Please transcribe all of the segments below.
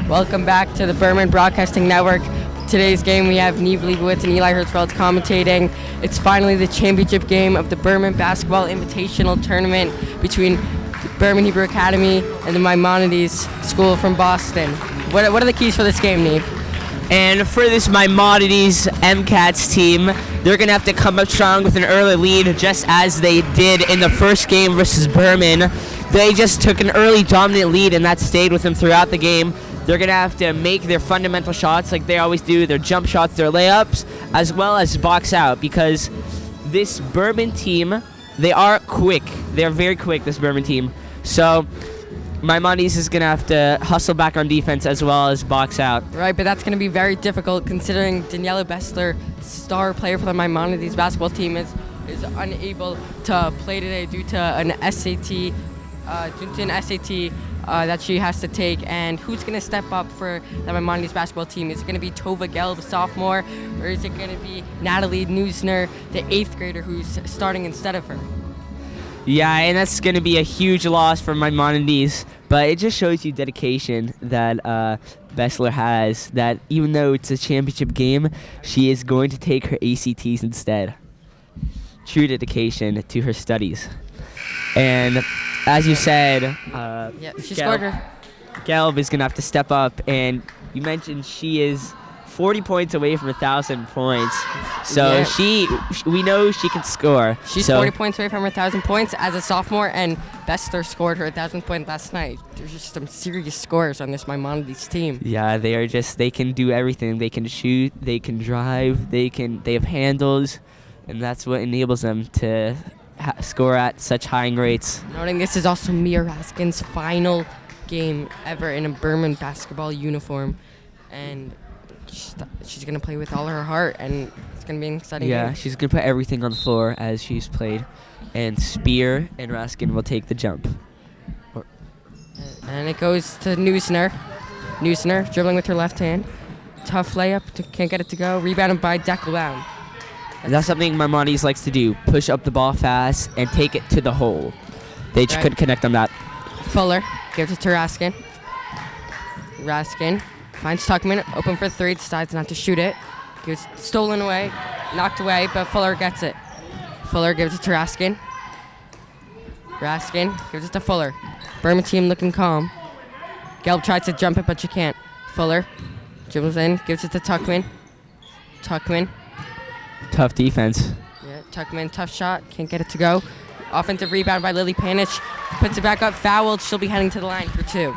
Welcome back to the Berman Broadcasting Network. Today's game we have Neve Leibowitz and Eli Hertzfeld commentating. It's finally the championship game of the Berman Basketball Invitational Tournament between Berman Hebrew Academy and the Maimonides School from Boston. What are the keys for this game, Neve? And for this Maimonides MCATs team, they're going to have to come up strong with an early lead, just as they did in the first game versus Berman. They just took an early dominant lead, and that stayed with them throughout the game. They're going to have to make their fundamental shots like they always do, their jump shots, their layups, as well as box out, because this Berman team, they are quick. They're very quick, this Berman team. So Maimonides is going to have to hustle back on defense as well as box out. Right, but that's going to be very difficult considering Daniela Bessler, star player for the Maimonides basketball team, is unable to play today due to an SAT, that she has to take. And who's going to step up for the Maimonides basketball team? Is it going to be Tova Gelb, sophomore, or is it going to be Natalie Neusner, the 8th grader, who's starting instead of her? Yeah, and that's going to be a huge loss for Maimonides, but it just shows you dedication that Bessler has, that even though it's a championship game, she is going to take her ACTs instead. True dedication to her studies. And as you said, she scored her. Gelb is going to have to step up, and you mentioned she is 40 points away from 1,000 points. So we know she can score. She's 40 points away from 1,000 points as a sophomore, and Bessler scored her 1,000 points last night. There's just some serious scores on this Maimonides team. Yeah, they can do everything. They can shoot, they can drive, they have handles, and that's what enables them to score at such high rates. Noting this is also Mia Raskin's final game ever in a Berman basketball uniform, and she's going to play with all her heart, and it's going to be an exciting game. She's going to put everything on the floor as she's played, and Spear and Raskin will take the jump. And it goes to Neusner. Neusner dribbling with her left hand. Tough layup, can't get it to go. Rebounded by Deckelbaum. And that's something Maimonides likes to do, push up the ball fast and take it to the hole. They just couldn't connect on that. Fuller gives it to Raskin. Raskin finds Tuckman, open for three, decides not to shoot it. Gets stolen away, knocked away, but Fuller gets it. Fuller gives it to Raskin. Raskin gives it to Fuller. Berman team looking calm. Gelb tries to jump it, but she can't. Fuller dribbles in, gives it to Tuckman. Tuckman. Tough defense. Yeah, Tuckman, tough shot, can't get it to go. Offensive rebound by Lily Panich. Puts it back up, fouled. She'll be heading to the line for 2.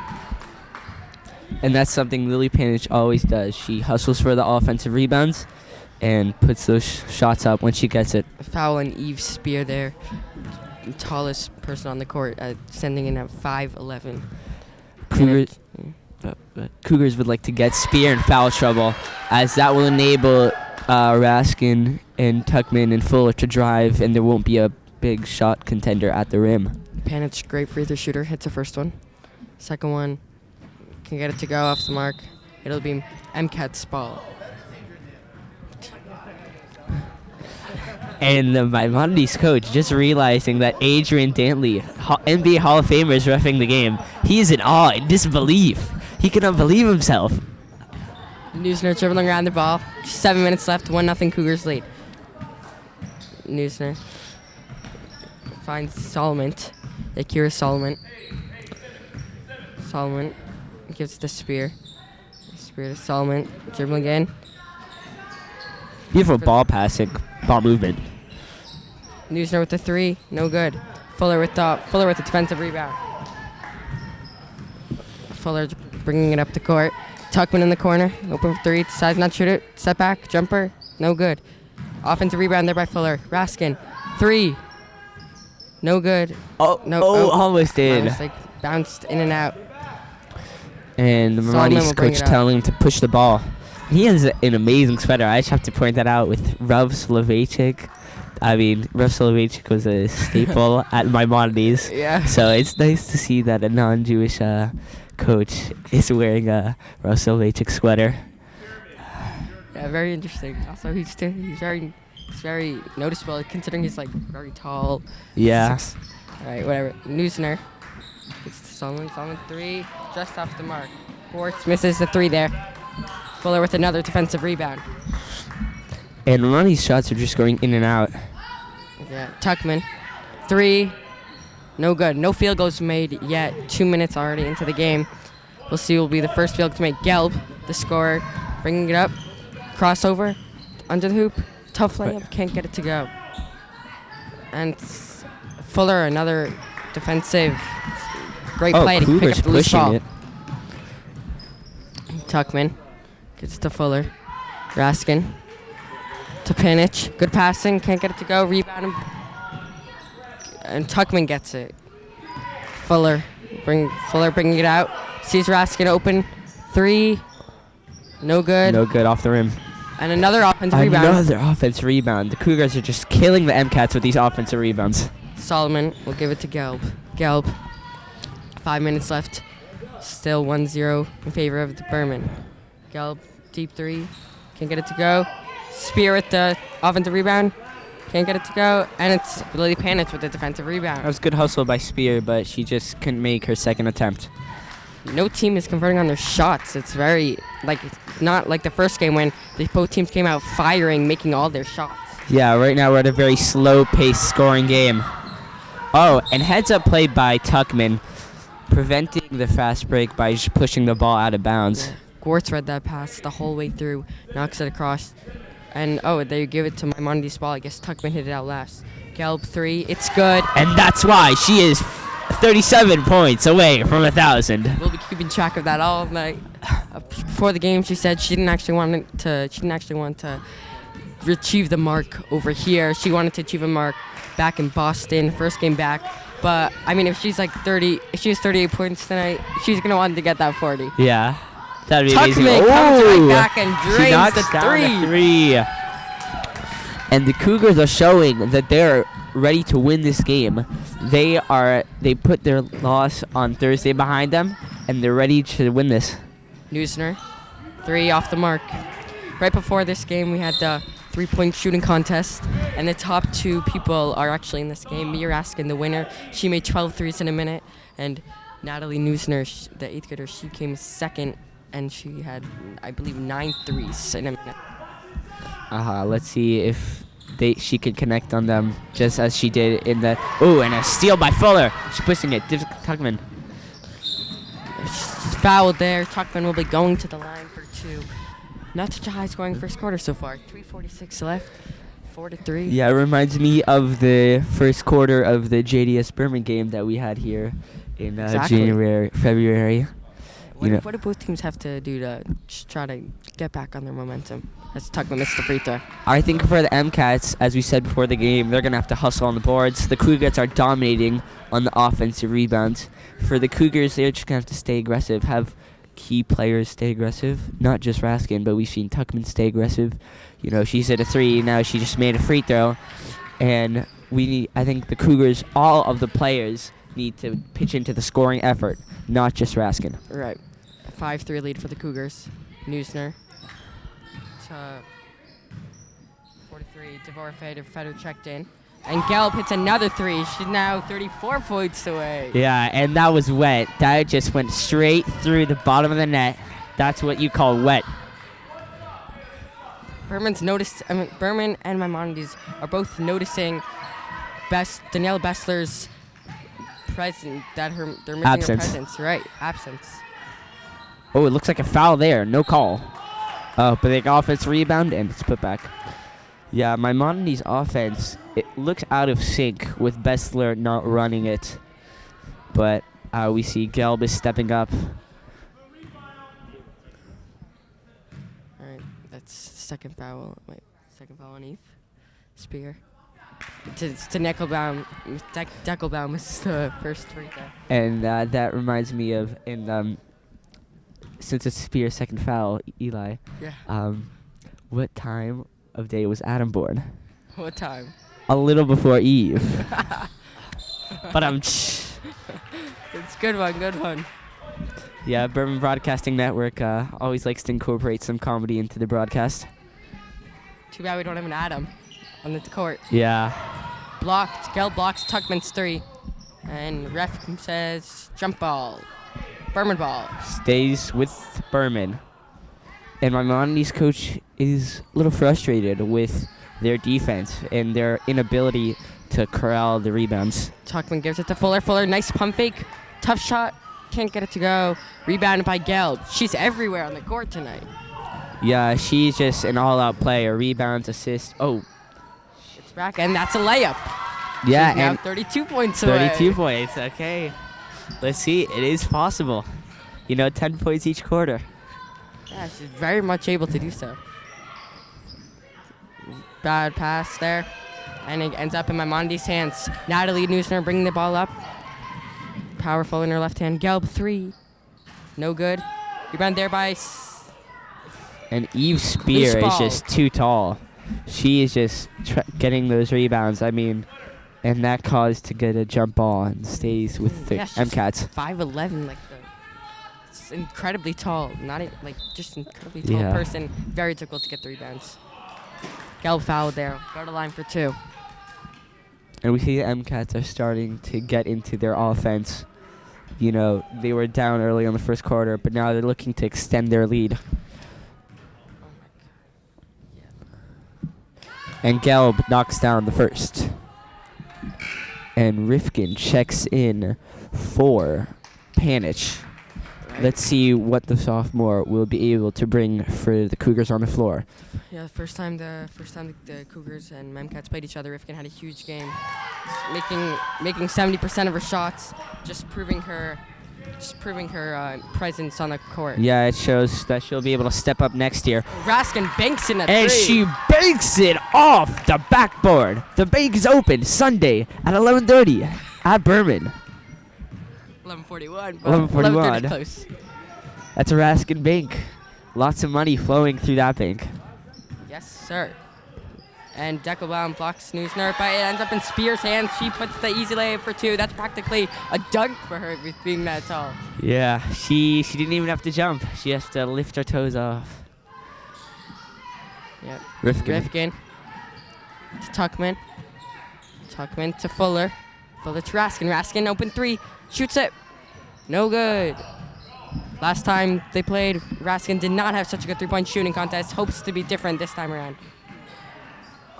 And that's something Lily Panich always does. She hustles for the offensive rebounds and puts those shots up when she gets it. Foul on Eve Spear there. The tallest person on the court, sending in at 5'11". Cougars would like to get Spear in foul trouble, as that will enable Raskin and Tuckman and Fuller to drive, and there won't be a big shot contender at the rim. Panich, great free throw shooter, hits the first one. Second one, can get it to go off the mark. It'll be MCAT's ball. And the Maimonides coach just realizing that Adrian Dantley, NBA Hall of Famer, is reffing the game. He is in awe and disbelief. He cannot believe himself. Neusner dribbling around the ball. 7 minutes left, 1-0 Cougars lead. Neusner finds Solomon. Akira Solomon. Solomon gives it to Spear. Spear to Solomon. Dribbling again. Beautiful ball passing, ball movement. Neusner with the 3, no good. Fuller with the defensive rebound. Fuller bringing it up the court. Tuckman in the corner, open for 3, decides not to shoot it. Step back, jumper, no good. Offensive rebound there by Fuller. Raskin, 3, no good. Almost in. Almost bounced in and out. And the Maimonides coach telling him to push the ball. He has an amazing sweater. I just have to point that out with Rav Slovacic. I mean, Rav Slovacic was a staple at Maimonides. Yeah. So it's nice to see that a non-Jewish coach is wearing a Rav Slovacic sweater. Yeah, very interesting. Also, he's very noticeable considering he's very tall. Yeah. All right, whatever. Neusner. It's Solomon 3, just off the mark. Gortz misses the 3 there. Fuller with another defensive rebound. And one of these shots are just going in and out. Yeah, Tuckman. 3. No good. No field goals made yet. 2 minutes already into the game. We'll see who will be the first field to make. Gelb, the scorer, bringing it up. Crossover. Under the hoop. Tough layup. Can't get it to go. And Fuller, another defensive. Great play to pick up the loose ball. It. Tuckman gets to Fuller. Raskin to Pinich. Good passing. Can't get it to go. Rebound. And Tuckman gets it. Fuller bringing it out. Sees Raskin open. 3. No good. No good off the rim. And another offensive rebound. Another offensive rebound. The Cougars are just killing the MCATs with these offensive rebounds. Solomon will give it to Gelb. Gelb. 5 minutes left. Still 1-0 in favor of the Berman. Gelb, deep 3. Can't get it to go. Spear with the offensive rebound. Can't get it to go. And it's Lily Panich with the defensive rebound. That was good hustle by Spear, but she just couldn't make her second attempt. No team is converting on their shots. It's very, it's not like the first game when both teams came out firing, making all their shots. Yeah, right now we're at a very slow-paced scoring game. Oh, and heads-up play by Tuckman, preventing the fast break by just pushing the ball out of bounds. Yeah. Gortz read that pass the whole way through, knocks it across. And, they give it to Maimonides' ball. I guess Tuckman hit it out last. Gelb 3, it's good. And that's why she is 37 points away from 1,000. We'll be keeping track of that all night. Before the game, she said she didn't actually want to achieve the mark over here. She wanted to achieve a mark back in Boston, first game back. But I mean, if she has 38 points tonight, she's gonna want to get that 40. Yeah, that'd be Tuckman amazing. comes right back and She drains knocks the down 3. the 3. And the Cougars are showing that they're ready to win this game. They put their loss on Thursday behind them, and they're ready to win this. Neusner, 3 off the mark. Right before this game, we had the 3-point shooting contest, and the top 2 people are actually in this game. Mia Raskin, the winner, she made 12 threes in a minute, and Natalie Neusner, the 8th grader, she came second, and she had, I believe, 9 threes in a minute. Let's see if she could connect on them, just as she did in the. Oh, and a steal by Fuller. She's pushing it. Tuckman. She's fouled there. Tuckman will be going to the line for 2. Not such a high-scoring first quarter so far. 3:46 left. 4-3. Yeah, it reminds me of the first quarter of the JDS Berman game that we had here in February. What do both teams have to do to try to get back on their momentum? As Tuckman missed the free throw. I think for the MCATs, as we said before the game, they're going to have to hustle on the boards. The Cougars are dominating on the offensive rebounds. For the Cougars, they're just going to have to stay aggressive, have key players stay aggressive. Not just Raskin, but we've seen Tuckman stay aggressive. She's hit a 3, now she just made a free throw. And I think the Cougars, all of the players, need to pitch into the scoring effort, not just Raskin. Right. A 5-3 lead for the Cougars. Neusner. 43. Feder checked in. And Gelb hits another 3. She's now 34 points away. Yeah, and that was wet. That just went straight through the bottom of the net. That's what you call wet. Berman and Maimonides are both noticing Danielle Bessler's presence, that they're missing her presence. Right, absence. Oh, it looks like a foul there. No call. But they got offense rebound, and it's put back. Yeah, Maimonides' offense, it looks out of sync with Bessler not running it. But we see Gelb is stepping up. All right, that's second foul. Second foul on Eve. Spear. To Deckelbaum. Deckelbaum is the first free throw. And that reminds me of, since it's Spear's second foul, Eli. Yeah. What time of day was Adam born? What time? A little before Eve. But It's good one. Yeah, Berman Broadcasting Network always likes to incorporate some comedy into the broadcast. Too bad we don't have an Adam on the court. Yeah. Blocked. Gelb blocks Tuckman's 3. And ref says jump ball. Berman ball. Stays with Berman. And Maimonides' coach is a little frustrated with their defense and their inability to corral the rebounds. Tuckman gives it to Fuller. Fuller, nice pump fake. Tough shot. Can't get it to go. Rebounded by Gelb. She's everywhere on the court tonight. Yeah, she's just an all-out player. Rebounds, assists. Oh. It's back, and that's a layup. Yeah, She's now and 32 points away. 32 points. Okay. Let's see. It is possible. 10 points each quarter. Yeah, she's very much able to do so. Bad pass there. And it ends up in Maimonides' hands. Natalie Neusner bringing the ball up. Powerful in her left hand. Gelb 3. No good. Rebound there by... And Eve Spear is just too tall. She is just getting those rebounds. I mean, and that caused to get a jump ball and stays with the MCATs. 5'11", it's incredibly tall. Not just incredibly tall person. Very difficult to get the rebounds. Gelb fouled there. Go to the line for 2. And we see the MCATs are starting to get into their offense. They were down early on the first quarter, but now they're looking to extend their lead. And Gelb knocks down the first. And Rifkin checks in for Panich. Let's see what the sophomore will be able to bring for the Cougars on the floor. Yeah, the first time the Cougars and Memcats played each other, Rifkin had a huge game, making 70% of her shots, just proving her presence on the court. Yeah, it shows that she'll be able to step up next year. Raskin banks in a and 3. She banks it off the backboard. The bank is open Sunday at 11:30 at Berman. 11:41. 11:41. Close. That's a Raskin bank. Lots of money flowing through that bank. Yes, sir. And Deckelbaum blocks Neusner, but it ends up in Spear's hands. She puts the easy layup for 2. That's practically a dunk for her with being that tall. Yeah, she didn't even have to jump. She has to lift her toes off. Yep. Rifkin. To Tuckman. Tuckman to Fuller. Fuller to Raskin. Raskin open 3. Shoots it. No good. Last time they played, Raskin did not have such a good 3-point shooting contest. Hopes to be different this time around.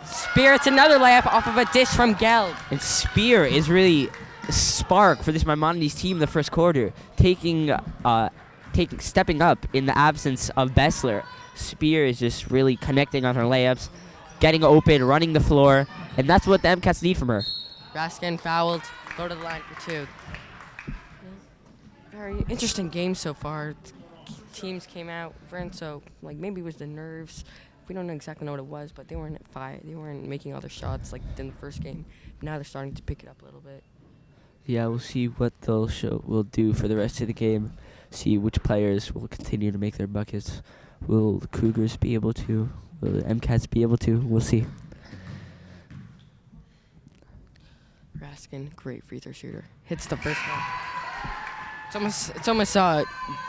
Spear, it's another layup off of a dish from Gelb. And Spear is really a spark for this Maimonides team in the first quarter, stepping up in the absence of Bessler. Spear is just really connecting on her layups, getting open, running the floor, and that's what the MCATs need from her. Raskin fouled. Go to the line for 2. Very interesting game so far. Teams came out, so maybe it was the nerves. We don't exactly know what it was, but they weren't at 5. They weren't making other shots like in the first game. Now they're starting to pick it up a little bit. Yeah, we'll see what will do for the rest of the game. See which players will continue to make their buckets. Will the Cougars be able to? Will the MCATs be able to? We'll see. Raskin, great free throw shooter. Hits the first one. It's almost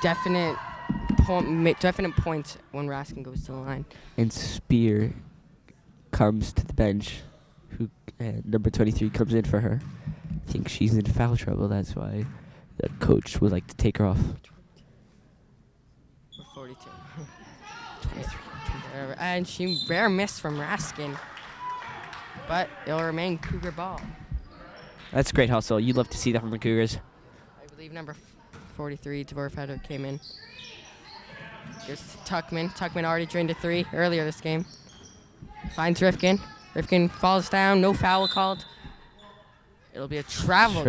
definite points when Raskin goes to the line. And Spear comes to the bench. Number 23 comes in for her. I think she's in foul trouble. That's why the coach would like to take her off. 42. 23. And she rare miss from Raskin. But it'll remain Cougar ball. That's great hustle. You'd love to see that from the Cougars. I believe number 43, Dvorah Feder, came in. Here's Tuckman. Tuckman already drained a 3 earlier this game. Finds Rifkin. Rifkin falls down. No foul called. It'll be a travel.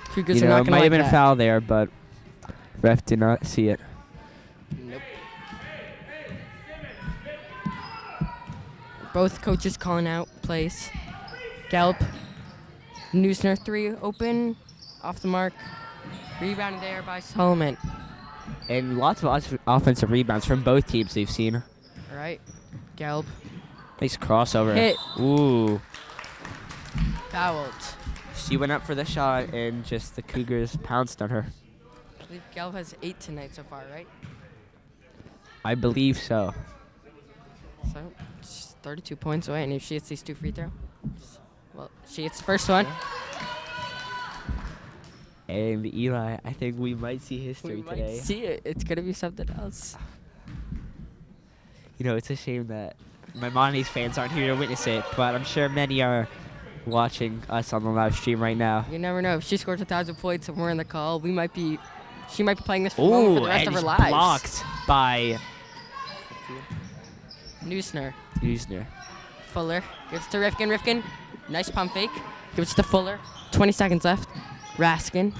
Cougars are not going to might like have been that. a foul there, but ref did not see it. Nope. Both coaches calling out plays. Gelb. Neusner 3 open. Off the mark. Rebounded there by Solomon. And lots of offensive rebounds from both teams they've seen. All right. Gelb. Nice crossover. Hit. Ooh. Fouled. She went up for the shot, and just the Cougars pounced on her. I believe Gelb has 8 tonight so far, right? I believe so. So, she's 32 points away, and if she hits these 2 free throws, well, she hits the first one. And Eli, I think we might see history We today. might see it. It's gonna be something else. You know, it's a shame that Maimonides fans aren't here to witness it, but I'm sure many are watching us on the live stream right now. You never know. If she scores 1,000 points and we're in the call, she might be playing this for the rest of her lives. Blocked by Neusner. Fuller. Gives to Rifkin. Rifkin, nice pump fake. Gives to Fuller. 20 seconds left. Raskin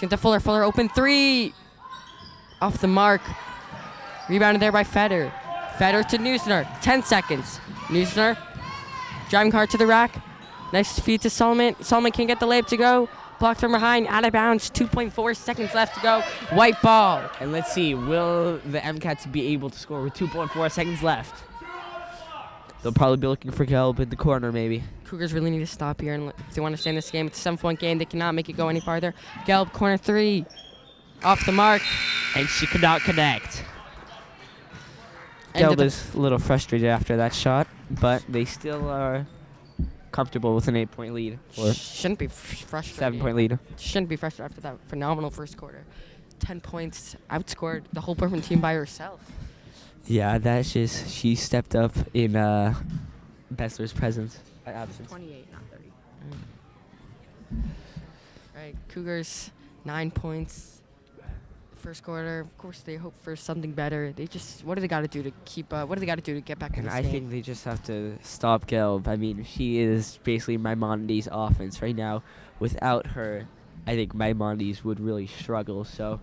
to Fuller. Fuller open three. Off the mark. Rebounded there by Feder. Feder to Neusner. 10 seconds. Neusner driving hard to the rack. Nice feed to Solomon. Solomon can't get the layup to go. Blocked from behind. Out of bounds. 2.4 seconds left to go. White ball. And let's see, will the MCats be able to score with 2.4 seconds left? They'll probably be looking for Gelb in the corner, maybe. Cougars really need to stop here, and if they want to stay in this game, it's a 7-point game. They cannot make it go any farther. Gelb, corner three. Off the mark. And she could not connect. End of Gelb is a little frustrated after that shot, but they still are comfortable with an 8-point lead. Or Shouldn't be frustrated. 7-point lead. Shouldn't be frustrated after that phenomenal first quarter. 10 points, outscored the whole Berman team by herself. Yeah, that's just, she stepped up in Bessler's presence. Absence. 28, not 30. Right, Cougars, 9 points. First quarter, of course, they hope for something better. They just, what do they got to do to keep? What do they got to do to get back in And this I game? think they just have to stop Gelb. I mean, she is basically Maimonides' offense right now. Without her, I think Maimonides would really struggle. So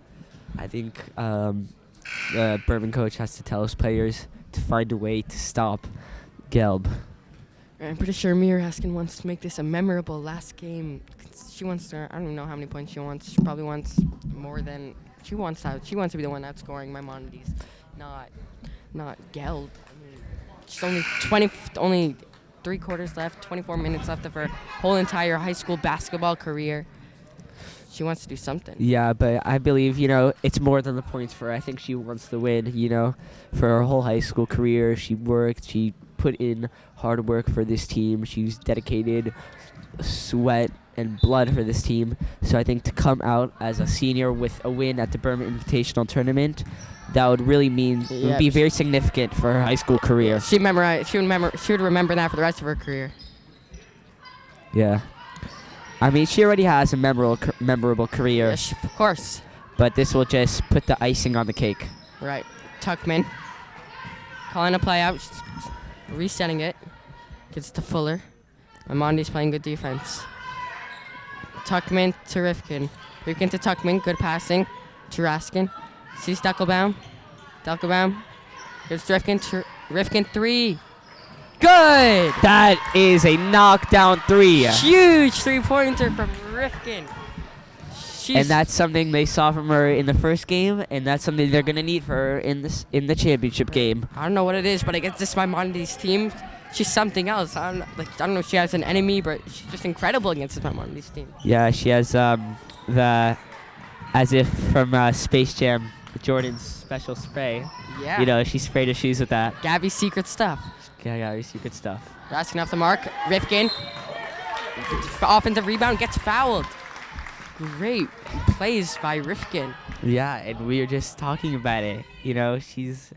I think the Berman coach has to tell his players to find a way to stop Gelb. I'm pretty sure Mira Haskin wants to make this a memorable last game. She wants to, I don't know how many points she wants. She probably wants more than, she wants to be the one outscoring Maimonides, not Gelb. I mean, she's only 3 quarters left, 24 minutes left of her whole entire high school basketball career. She wants to do something. Yeah, but I believe, it's more than the points for her. I think she wants to win, for her whole high school career. She worked, she put in hard work for this team. She's dedicated sweat and blood for this team. So I think to come out as a senior with a win at the Berman Invitational Tournament, that would really mean, it would be very significant for her high school career. She would remember that for the rest of her career. Yeah. I mean, she already has a memorable career. Yes, of course. But this will just put the icing on the cake. Right. Tuckman. Calling a play out. Resetting it. Gets to Fuller. Maimonides playing good defense. Tuckman to Rifkin. Rifkin to Tuckman. Good passing. To Raskin. Sees Deckelbaum. Gives to Rifkin. Rifkin 3. Good! That is a knockdown 3. Huge 3-pointer from Rifkin. And that's something they saw from her in the first game, and that's something they're gonna need for her in the championship game. I don't know what it is, but against this Maimonides team, she's something else. I don't know if she has an enemy, but she's just incredible against this Maimonides team. Yeah, she has as if from Space Jam, Jordan's special spray. Yeah. She sprayed her shoes with that. Gabby's secret stuff. Yeah, Gabby's secret stuff. Raskin off the mark. Rifkin. Offensive rebound, gets fouled. Great plays by Rifkin. Yeah, and we were just talking about it. She's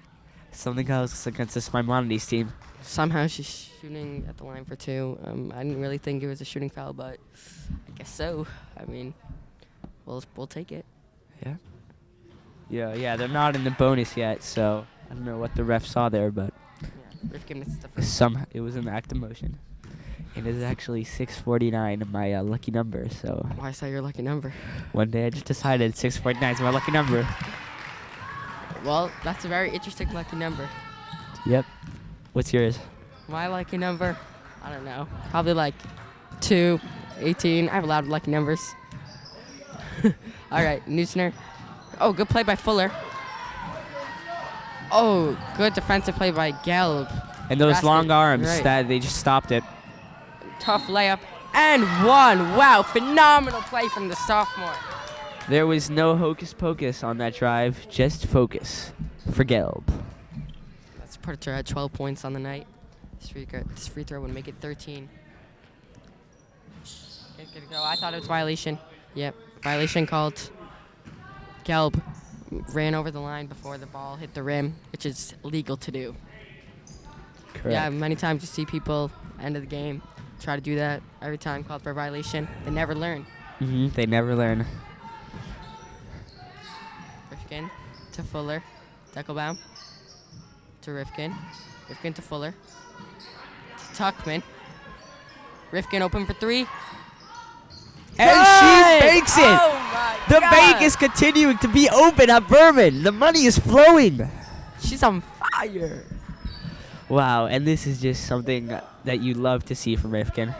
something else against this Maimonides team. Somehow she's shooting at the line for 2. I didn't really think it was a shooting foul, but I guess so. I mean, we'll take it. Yeah. Yeah, they're not in the bonus yet, so I don't know what the ref saw there, but Rifkin missed the first. somehow it was an active motion. It is actually 649, my lucky number. So Why is that your lucky number? one day I just decided 649 is my lucky number. Well, that's a very interesting lucky number. Yep. What's yours? My lucky number? I don't know. Probably like 2, 18. I have a lot of lucky numbers. All right, Neusner. Oh, good play by Fuller. Oh, good defensive play by Gelb. And those Raskin, long arms, right. that they just stopped it. Tough layup. And 1. Wow, phenomenal play from the sophomore. There was no hocus pocus on that drive, just focus for Gelb. That's put her at 12 points on the night. This free throw would make it 13. Good to go. I thought it was violation. Yep. Violation called. Gelb ran over the line before the ball hit the rim, which is legal to do. Correct. Yeah, many times you see people end of the game try to do that every time called for a violation. They never learn. They never learn. Rifkin to Fuller. Deckelbaum to Rifkin. Rifkin to Fuller. To Tuckman. Rifkin open for three. And Good! she makes it! Oh my The God. bank is continuing to be open at Berman. The money is flowing. She's on fire. Wow, and this is just something that you love to see from Rifkin.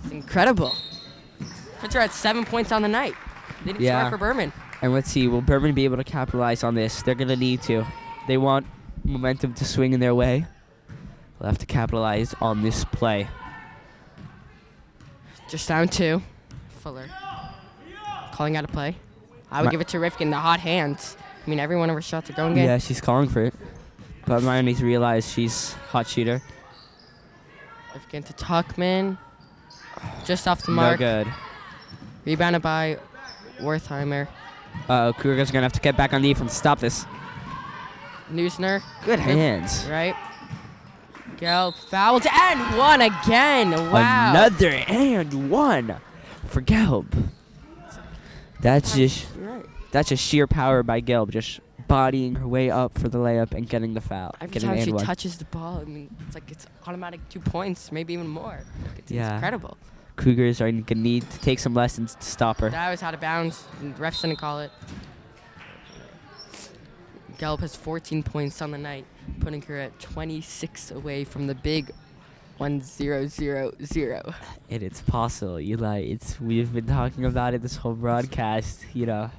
It's incredible. Puts her at 7 points on the night. They didn't Yeah. score for Berman. And let's see, will Berman be able to capitalize on this? They're going to need to. They want momentum to swing in their way. They'll have to capitalize on this play. Just down two. Fuller. Calling out a play. I would give it to Rifkin, the hot hands. I mean, every one of her shots are going in. Yeah, she's calling for it. But Maimonides realized she's hot shooter. Rifkin to Tuckman. Just off the mark. No good. Rebounded by Wertheimer. Kruger's going to have to get back on defense. Stop this. Neusner. Good hands. Right. Gelb fouled and one again. Wow. Another and one for Gelb. That's just sheer power by Gelb, just bodying her way up for the layup and getting the foul. Every getting time the she and one. touches the ball, I mean, it's like it's automatic 2 points, maybe even more. It's incredible. Cougars are going to need to take some lessons to stop her. That was out of bounds. And the refs didn't call it. Gelb has 14 points on the night, putting her at 26 away from the big 1-0-0-0. And it's possible, Eli. We've been talking about it this whole broadcast, Yeah,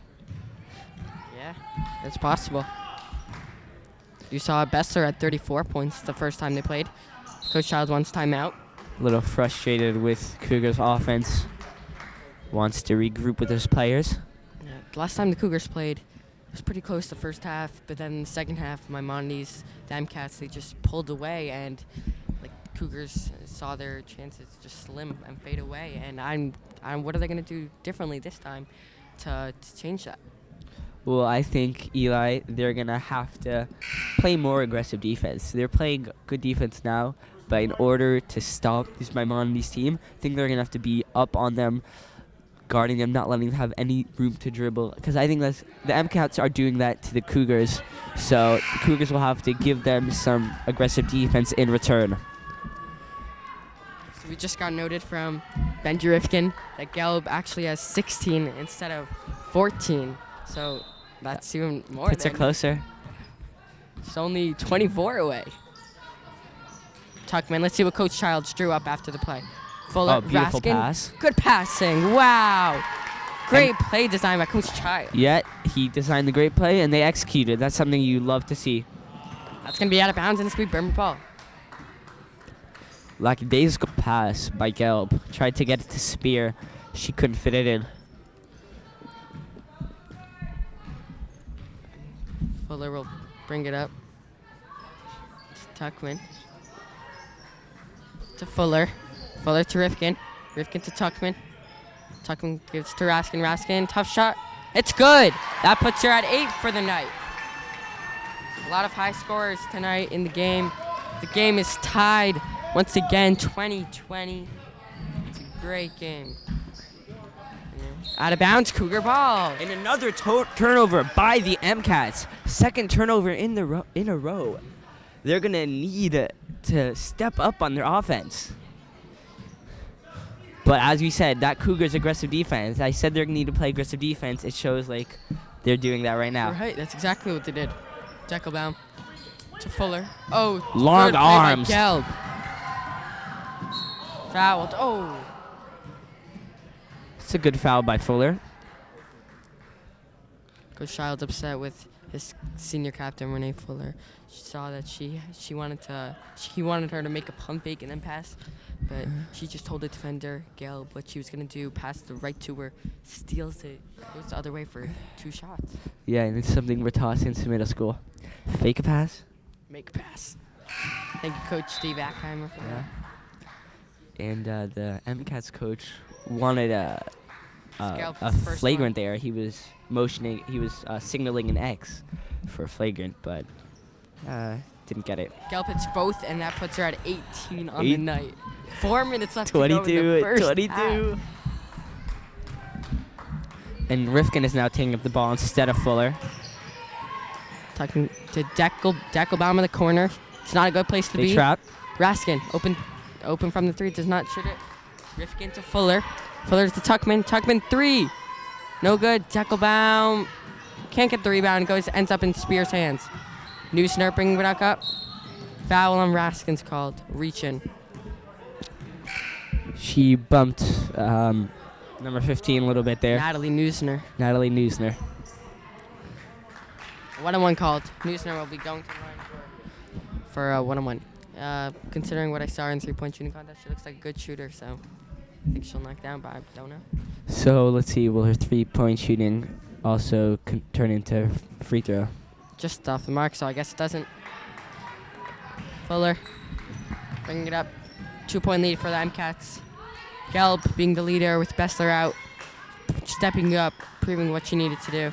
it's possible. You saw Besser at 34 points the first time they played. Coach Child wants timeout. A little frustrated with Cougars' offense. Wants to regroup with his players. Yeah, the last time the Cougars played, it was pretty close the first half, but then the second half, Maimonides, the MCats, they just pulled away, and like Cougars saw their chances just slim and fade away. And I'm what are they going to do differently this time to change that? Well, I think, Eli, they're going to have to play more aggressive defense. They're playing good defense now, but in order to stop this Maimonides team, I think they're going to have to be up on them, guarding them, not letting them have any room to dribble. Because I think the MCats are doing that to the Cougars, so the Cougars will have to give them some aggressive defense in return. So we just got noted from Benji Rifkin that Gelb actually has 16 instead of 14. So that's even more. Puts her closer. It's only 24 away. Tuckman, let's see what Coach Childs drew up after the play. Fuller, Oh, beautiful Raskin. pass. Good passing. Wow. Great play design by Coach Child. Yet, he designed the great play, and they executed. That's something you love to see. That's going to be out of bounds, and it's going to be Berman ball. Lackadaisical pass by Gelb. Tried to get it to Spear. She couldn't fit it in. Fuller will bring it up. To Tuckman. To Fuller. Fuller to Rifkin. Rifkin to Tuckman. Tuckman gives to Raskin. Raskin, tough shot. It's good. That puts her at 8 for the night. A lot of high scorers tonight in the game. The game is tied once again, 20-20. It's a great game. Out of bounds, Cougar ball. And another turnover by the MCats. Second turnover in a row. They're going to need to step up on their offense. But as we said, that Cougars aggressive defense, I said they're going to need to play aggressive defense. It shows like they're doing that right now. Right, that's exactly what they did. Deckelbaum to Fuller. Oh, Long good play by arms. Gelb. Fouled. Oh. It's a good foul by Fuller. Coach Child's upset with his senior captain, Renee Fuller. She saw that he wanted her to make a pump fake and then pass, but she just told the defender, Gelb, what she was going to do, pass the right to her, steals it, goes the other way for 2 shots. Yeah, and it's something we're taught since middle school. Fake a pass. Make a pass. Thank you, Coach Steve Ackheimer, for that. And the MCAT's coach wanted Scalp a is the first flagrant one. there. He was motioning. He was signaling an X for flagrant, but didn't get it. Gelb hits both, and that puts her at 18 on the night. 4 minutes left to go in the 22, first 22. half. And Rifkin is now taking up the ball instead of Fuller. Talking to Deckelbaum in the corner. It's not a good place to They be. trap. Raskin, open from the 3, does not shoot it. Rifkin to Fuller. Fuller to Tuckman. Tuckman 3. No good. Deckelbaum can't get the rebound. Ends up in Spear's hands. Neusner bringing it back up. Foul on Raskin's called. Reach in. She bumped number 15 a little bit there. Natalie Neusner. Natalie Neusner. 1-on-1 called. Neusner will be going to the line for a 1-on-1. Considering what I saw in 3-point shooting contest, she looks like a good shooter, so I think she'll knock down, but I don't know. So let's see, will her 3-point shooting also turn into free throw? Just off the mark, so I guess it doesn't. Fuller bringing it up. 2-point lead for the MCATs. Gelb being the leader with Bessler out. Stepping up, proving what she needed to do.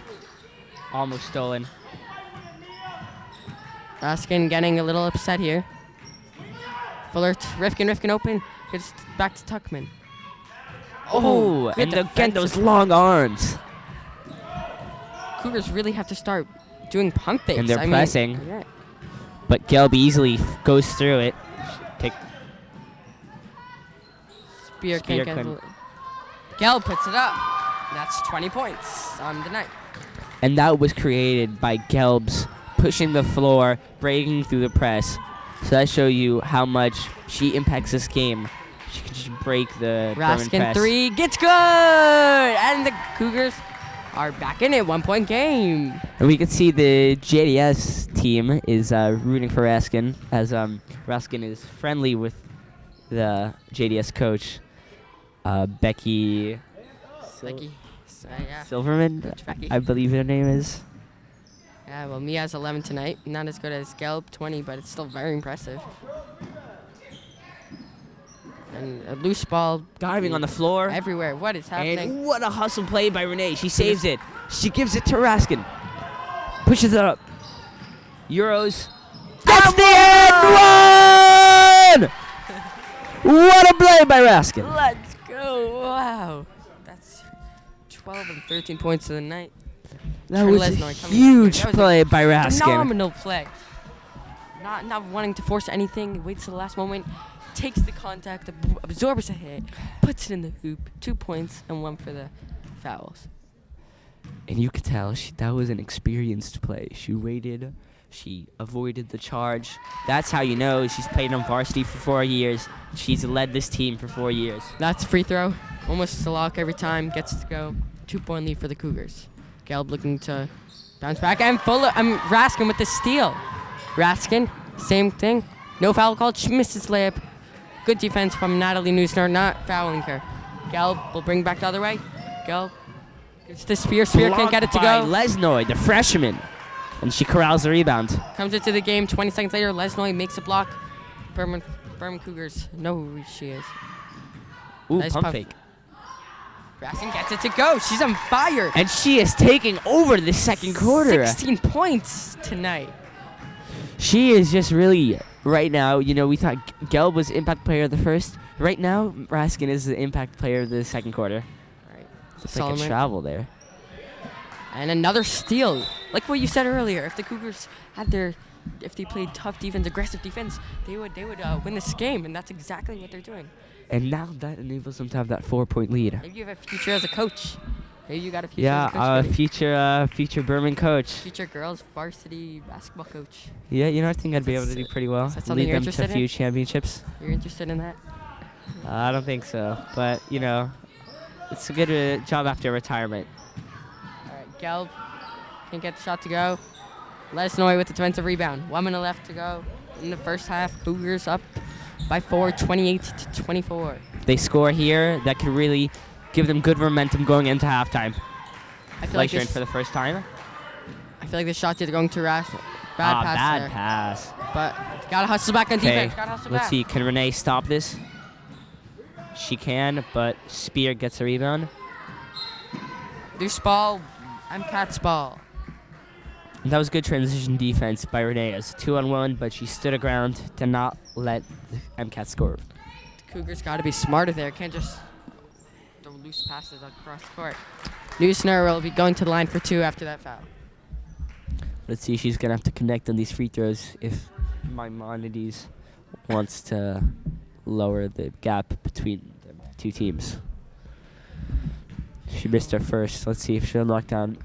Almost stolen. Raskin getting a little upset here. Fuller, Rifkin open. Gets back to Tuckman. Oh, good and again, those defensive- long arms. Cougars really have to start doing pump fakes. And they're pressing. Yeah. But Gelb easily goes through it. Spear Spear can't get couldn't. it. Gelb puts it up. That's 20 points on the night. And that was created by Gelb's pushing the floor, breaking through the press. So that show you how much she impacts this game. She can just break the Berman Raskin press. 3 gets good! And the Cougars are back in it. 1-point game. And we can see the JDS team is rooting for Raskin, as Raskin is friendly with the JDS coach, Becky Becky. Yeah. Silverman, Coach Becky. I believe her name is. Yeah, well, Mia has 11 tonight. Not as good as Gelb, 20, but it's still very impressive. And a loose ball Diving on the floor. everywhere. What is happening? And what a hustle play by Renee. She saves it. She gives it to Raskin. Pushes it up. Euros. That's the end! What a play by Raskin. Let's go. Wow. That's 12 and 13 points of the night. That Trey was a Lesnoy coming in. huge That was a play by Raskin. Phenomenal play. Not wanting to force anything. Waits till the last moment. Takes the contact, absorbs a hit, puts it in the hoop. 2 points and 1 for the fouls. And you could tell that was an experienced play. She waited. She avoided the charge. That's how you know she's played on varsity for 4 years. She's led this team for 4 years. That's free throw. Almost a lock every time. Gets to go. 2-point lead for the Cougars. Gelb looking to bounce back. And Raskin with the steal. Raskin, same thing. No foul called. She misses layup. Good defense from Natalie Neusner, not fouling her. Gelb will bring back the other way. Gelb gets the Spear. Spear can't get it to Blocked go. by Lesnoy, the freshman. And she corrals the rebound. Comes into the game. 20 seconds later, Lesnoy makes a block. Berman Cougars know who she is. Ooh, Nice pump puff. fake. Raskin gets it to go. She's on fire. And she is taking over the second quarter. 16 points tonight. She is just really, right now, we thought Gelb was impact player of the first. Right now, Raskin is the impact player of the second quarter. Right. It's like a travel there. And another steal. Like what you said earlier, if the Cougars if they played tough defense, aggressive defense, they would win this game, and that's exactly what they're doing. And now that enables them to have that 4-point lead. Maybe you have a future as a coach. Maybe you got a future as a coach. Yeah, future Berman coach. Future girls varsity basketball coach. Yeah, I think I'd be able to do pretty well. Is that something Lead you're them to a interested few in? championships. You're interested in that? I don't think so, but it's a good job after retirement. All right, Gelb can't get the shot to go. Lesnoy with the defensive rebound. 1 minute left to go in the first half. Cougars up by 4, 28-24. If they score here, that could really give them good momentum going into halftime. I feel like Flagrant for the first time. the shot's either going to Ras. Bad pass bad there. pass. But gotta hustle back on Okay, defense. Gotta hustle let's back. see. Can Renee stop this? She can, but Spear gets a rebound. Loose ball, MCAT's ball. That was good transition defense by Renee. It was 2-on-1, but she stood her ground to not let the MCAT score. The Cougars got to be smarter there. Can't just throw loose passes across the court. Neusner will be going to the line for 2 after that foul. Let's see, she's going to have to connect on these free throws if Maimonides wants to lower the gap between the two teams. She missed her first. Let's see if she'll knock down.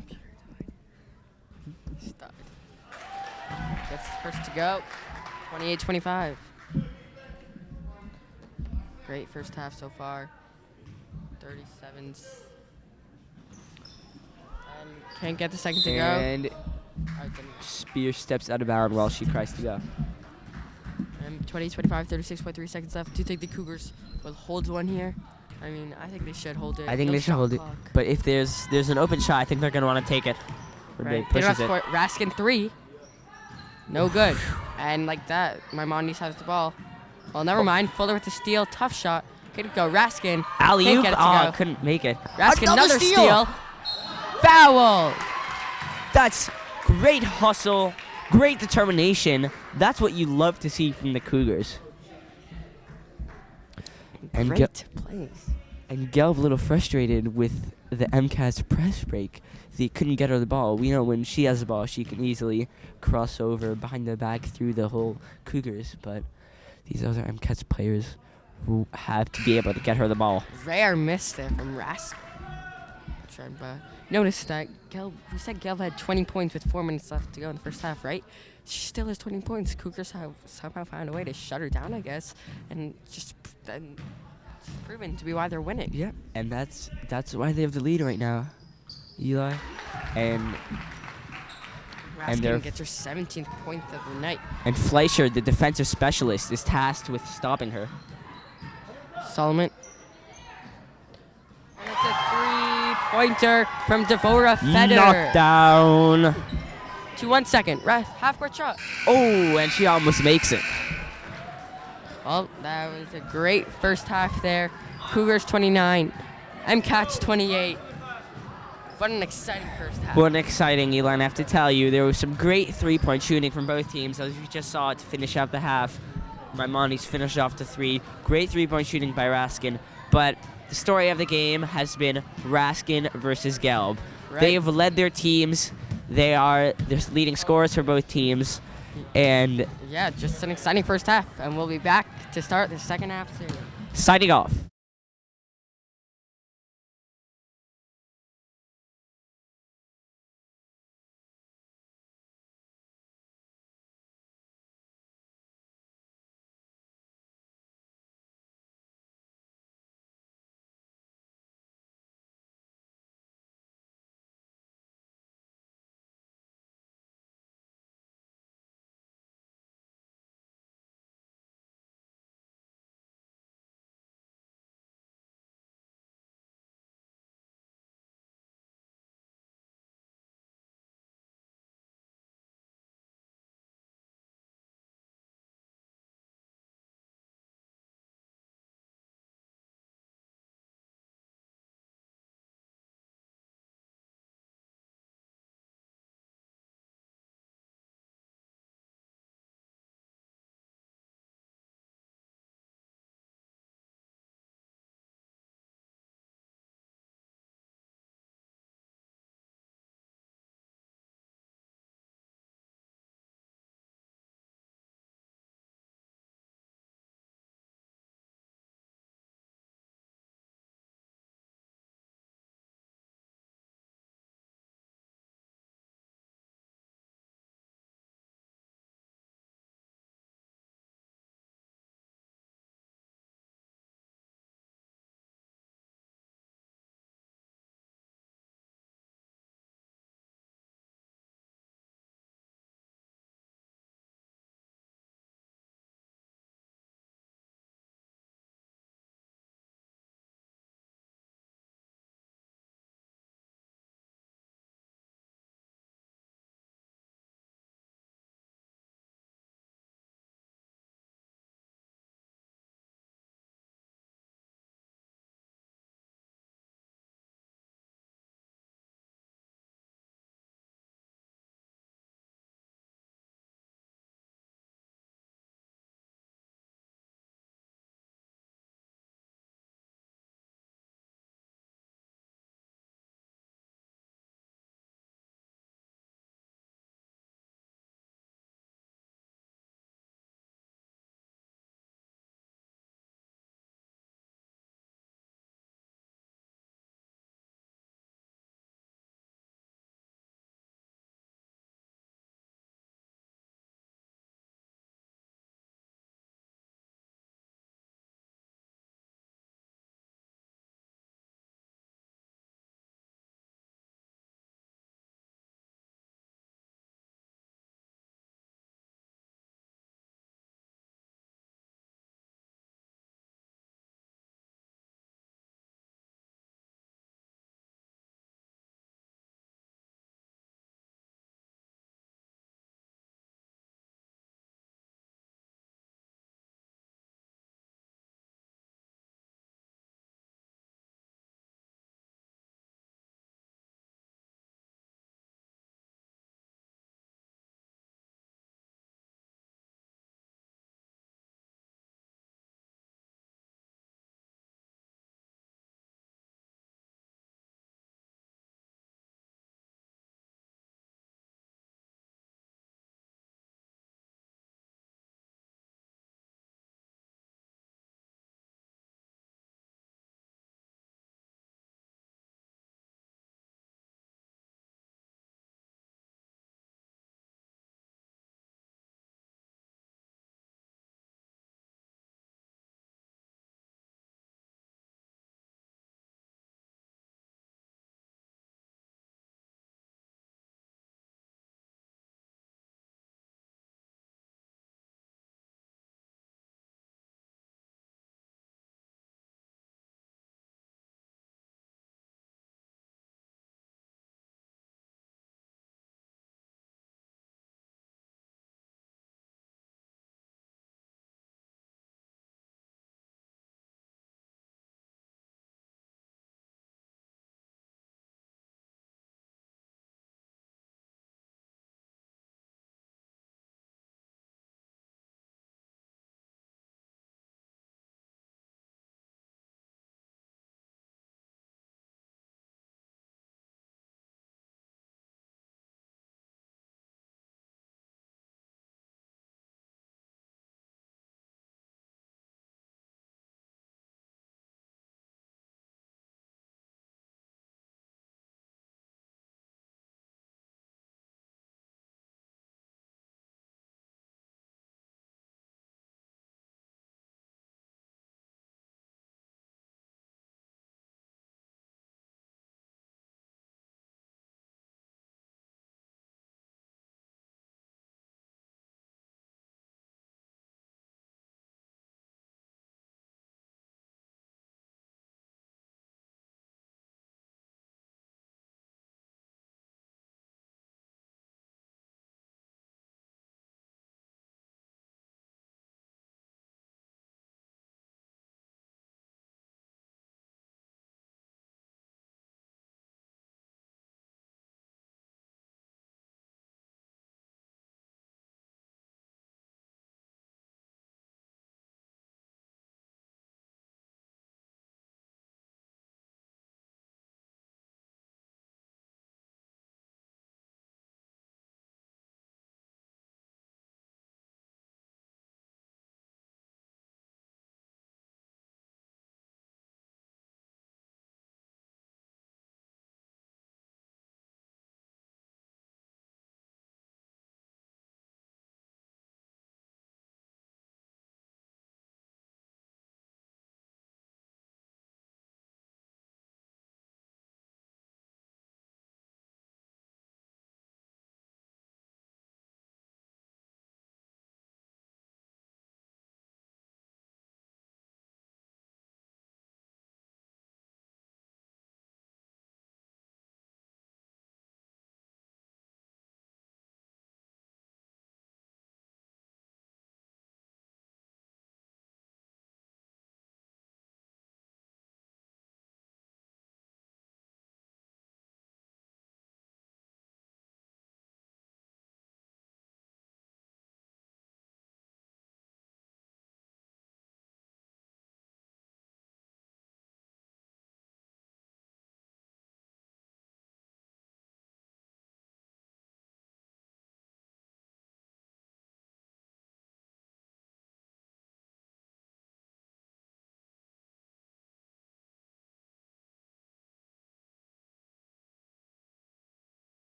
Gets the first to go. 28-25. Great first half so far. 37s. And can't get the second to go. And Spear steps out of bounds while she tries to go. And 20-25, 36.3 seconds left. Do you think the Cougars will hold one here? I mean, I think they should hold it. I think No they should shot hold clock. it. But if there's an open shot, I think they're going to want to take it. Right. They pushes it. Raskin 3. No good. And like that, Maimonides has the ball. Well, never mind. Fuller with the steal. Tough shot. Couldn't go. Raskin. Alley-oop. Can't get it to Oh, go. couldn't make it. Raskin, another steal. Foul. That's great hustle, great determination. That's what you love to see from the Cougars. And Great plays. And Gelb a little frustrated with the MCAT's press break. They couldn't get her the ball. We know when she has the ball, she can easily cross over behind the back through the whole Cougars. But these other MCAT's players who have to be able to get her the ball. Rare miss there from Raskin. Notice that we said Gelb had 20 points with 4 minutes left to go in the first half, right? She still has 20 points. Cougars have somehow found a way to shut her down, I guess, and just then it's proven to be why they're winning. Yeah, and that's why they have the lead right now, Eli. And Raskin gets her 17th point of the night. And Fleischer, the defensive specialist, is tasked with stopping her. Solomon. And it's a 3-pointer from Devora Feder. Knockdown. 1 second. Half-court shot. Oh, and she almost makes it. Well, that was a great first half there. Cougars 29, MCAT's 28. What an exciting first half. What an exciting, Eli. I have to tell you, there was some great three-point shooting from both teams. As you just saw to finish out the half, Maimonides finished off the 3. Great three-point shooting by Raskin. But the story of the game has been Raskin versus Gelb. Right. They have led their teams. They're leading scorers for both teams. And yeah, just an exciting first half. And we'll be back to start the second half soon. signing off.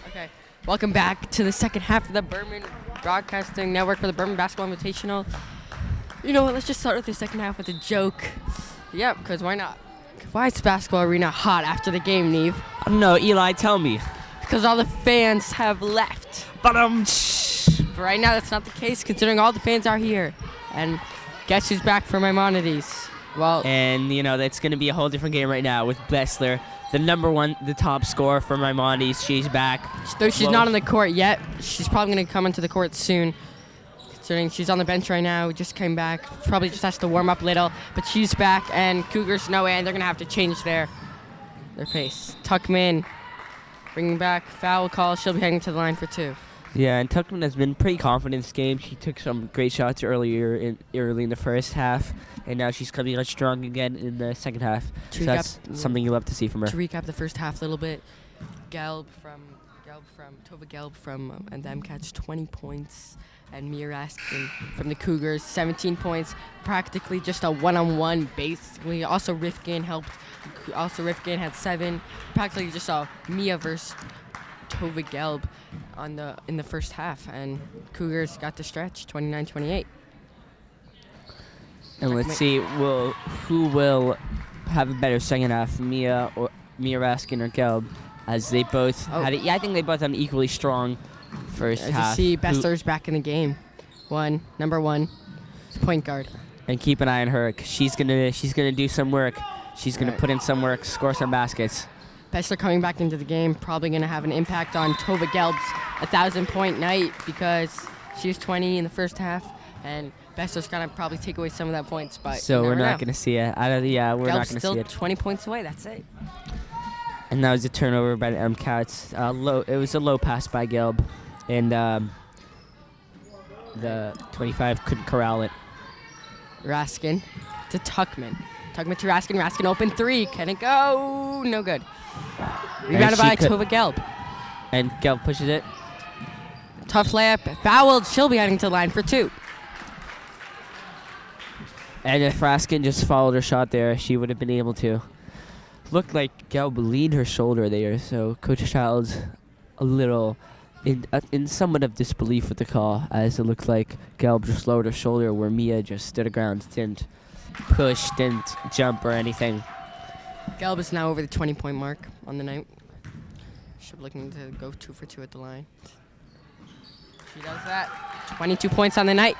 Okay. Welcome back to the second half of the Berman Broadcasting Network for the Berman Basketball Invitational. You know what? Let's just start with the second half with a joke. Yep, because why not? Why is the basketball arena hot after the game, Neve? I don't know, Eli, tell me. Because all the fans have left. But right now, that's not the case, considering all the fans are here. And guess who's back for Maimonides? Well, and you know that's going to be a whole different game right now with Bessler, the top scorer for Maimonides. She's back. Though she's not on the court yet, she's probably going to come into the court soon. Considering she's on the bench right now, just came back. Probably just has to warm up a little, but she's back. And Cougars know it, and they're going to have to change their pace. Tuckman bringing back foul call. She'll be heading to the line for 2. Yeah, and Tuckman has been pretty confident in this game. She took some great shots early in the first half, and now she's coming on strong again in the second half. So that's something you love to see from her. To recap the first half a little bit, Tova Gelb from and the MCats 20 points, and Mia Raskin from the Cougars 17 points, practically just a one-on-one basically. Also Rifkin helped. Also Rifkin had 7, practically just a Mia versus Tova Gelb in the first half, and Cougars got the stretch 29-28. And let's see who will have a better second half, Mia Raskin or Gelb, as they both had it. Yeah, I think they both had an equally strong first half. As you see, Bessler's back in the game. Number 1, point guard. And keep an eye on her, 'cause she's gonna do some work. She's gonna put in some work, score some baskets. Bessler coming back into the game, probably going to have an impact on Tova Gelb's 1,000-point night, because she was 20 in the first half, and Bessler's going to probably take away some of that points. But so we're not going to see it. We're not going to see it. still 20 points away. That's it. And that was a turnover by the MCats. It was a low pass by Gelb, and the 25 couldn't corral it. Raskin to Tuckman. Tuckman to Raskin. Raskin open 3. Can it go? No good. Rebounded by Tova Gelb. And Gelb pushes it. Tough layup. Fouled. She'll be heading to the line for 2. And if Raskin just followed her shot there, she would have been able to. Looked like Gelb leaned her shoulder there, so Coach Child's a little in somewhat of disbelief with the call, as it looked like Gelb just lowered her shoulder where Mia just stood her ground, didn't push, didn't jump or anything. Gelb is now over the 20-point mark on the night. She'll be looking to go 2 for 2 at the line. She does that. 22 points on the night.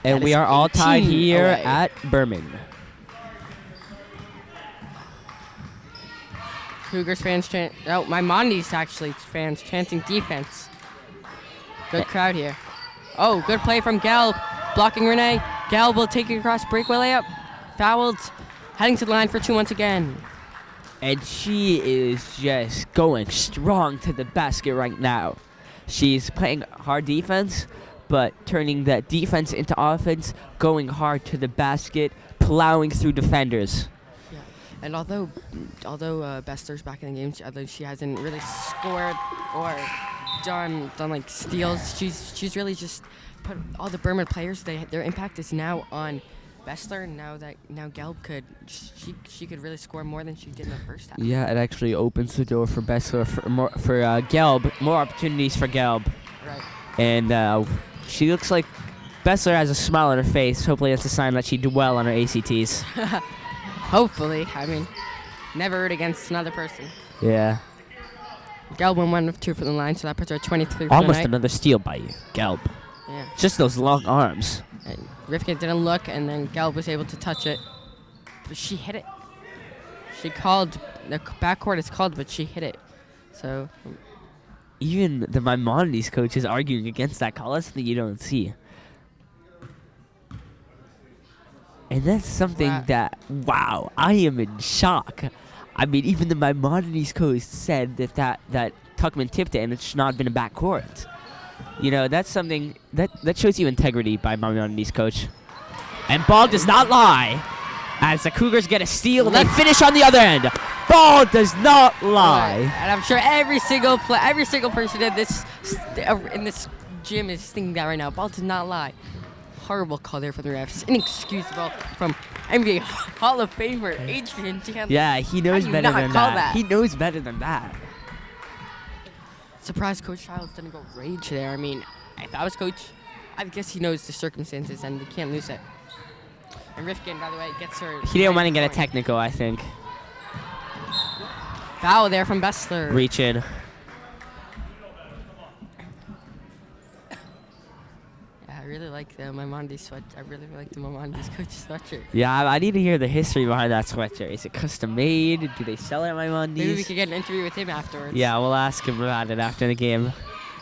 And we are all tied here at Berman. Cougars fans chant. Oh, Maimonides actually fans chanting defense. Good crowd here. Oh, good play from Gelb. Blocking Renee. Gelb will take it across breakaway layup. Fouled. Heading to the line for 2 once again. And she is just going strong to the basket right now. She's playing hard defense, but turning that defense into offense, going hard to the basket, plowing through defenders. Yeah. And although Bessler's back in the game, although she hasn't really scored or done like steals, she's really just put all the Berman players. Their impact is now on Bessler. Now Gelb she could really score more than she did in the first half. Yeah, it actually opens the door for Bessler for Gelb, more opportunities for Gelb. Right. And she looks like Bessler has a smile on her face. Hopefully that's a sign that she did well on her ACTs. Hopefully. I mean, never root against another person. Yeah. Gelb went 1 of 2 for the line, so that puts her at 23 for Almost the night. another steal by you, Gelb. Yeah. Just those long arms. And Rifkin didn't look, and then Gelb was able to touch it. But she hit it. She called. The backcourt is called, but she hit it. So. Even the Maimonides coach is arguing against that call. That's something you don't see. And that's something wow, I am in shock. I mean, even the Maimonides coach said that Tuckman tipped it and it should not have been a backcourt. You know, that's something that shows you integrity by Maimonides coach. And ball does not lie. As the Cougars get a steal and they finish on the other end. Ball does not lie. Right. And I'm sure every single person in this gym is thinking that right now. Ball does not lie. Horrible call there from the refs. Inexcusable from NBA Hall of Famer Adrian Chandler. Yeah, he knows better than that. He knows better than that. Surprised Coach Childs didn't go rage there. I mean, if I was coach, I guess he knows the circumstances and he can't lose it. And Rifkin, by the way, gets her. He didn't want to get a technical, I think. Foul there from Bessler. Reach in. Yeah, I really like the Maimonides sweat. I really like the Maimonides coach sweatshirt. Yeah, I need to hear the history behind that sweatshirt. Is it custom made? Do they sell it at Maimonides? Maybe we could get an interview with him afterwards. Yeah, we'll ask him about it after the game.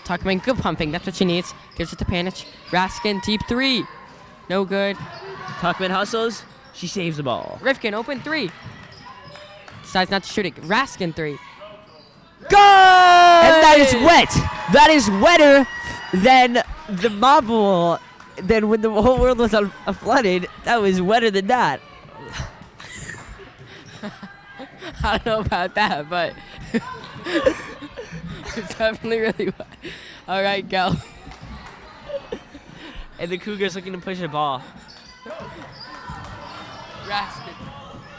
Tuckman, good pumping. That's what she needs. Gives it to Panich. Raskin, deep three. No good. Tuckman hustles. She saves the ball. Rifkin, open three. Decides not to shoot it. Raskin, three. Good! And that is wet. That is wetter than the marble. Than when the whole world was flooded. That was wetter than that. I don't know about that, but it's definitely really wet. All right, go. And the Cougars looking to push the ball.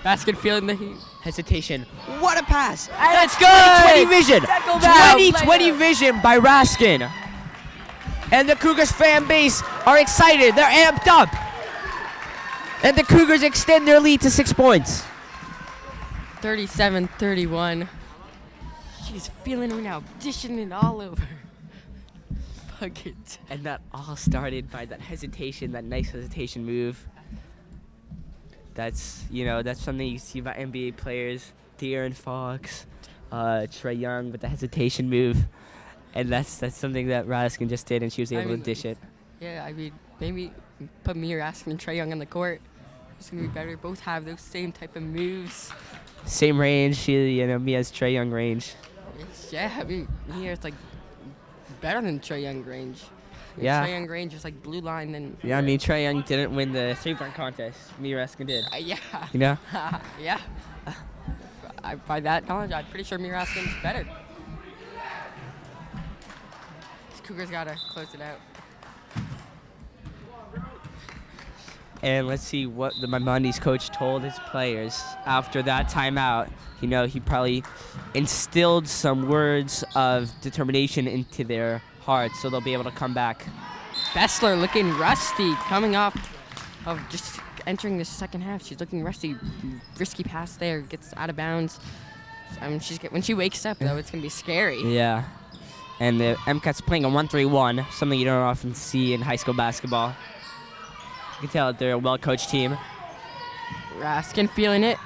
Raskin feeling the heat. Hesitation. What a pass. And that's good. 20 vision. 2020 vision by Raskin. And the Cougars fan base are excited. They're amped up. And the Cougars extend their lead to 6 points. 37-31. She's feeling it now, dishing it all over. Bucket. And that all started by that hesitation, that nice hesitation move. That's, that's something you see about NBA players. De'Aaron Fox, Trey Young with the hesitation move. And that's something that Raskin just did, and she was able to dish it. Yeah, I mean, maybe put me or Raskin and Trey Young on the court. It's going to be better. Both have those same type of moves. Same range. Mia's Trey Young range. Yeah, I mean, Mia's like better than Trey Young range. Yeah. Trey Young range is like blue line. Then yeah, I mean, Trey Young didn't win the three-point contest. Mia Raskin did. Yeah. You know? Yeah. By that knowledge, I'm pretty sure Mia Raskin's better. Cougars gotta close it out. And let's see what the Maimonides coach told his players after that timeout. He probably instilled some words of determination into their hearts, so they'll be able to come back. Bessler looking rusty, coming off of just entering the second half. She's looking rusty. Risky pass there, gets out of bounds. When she wakes up, though, it's gonna be scary. Yeah. And the MCAT's playing a 1-3-1, something you don't often see in high school basketball. You can tell that they're a well-coached team. Raskin feeling it.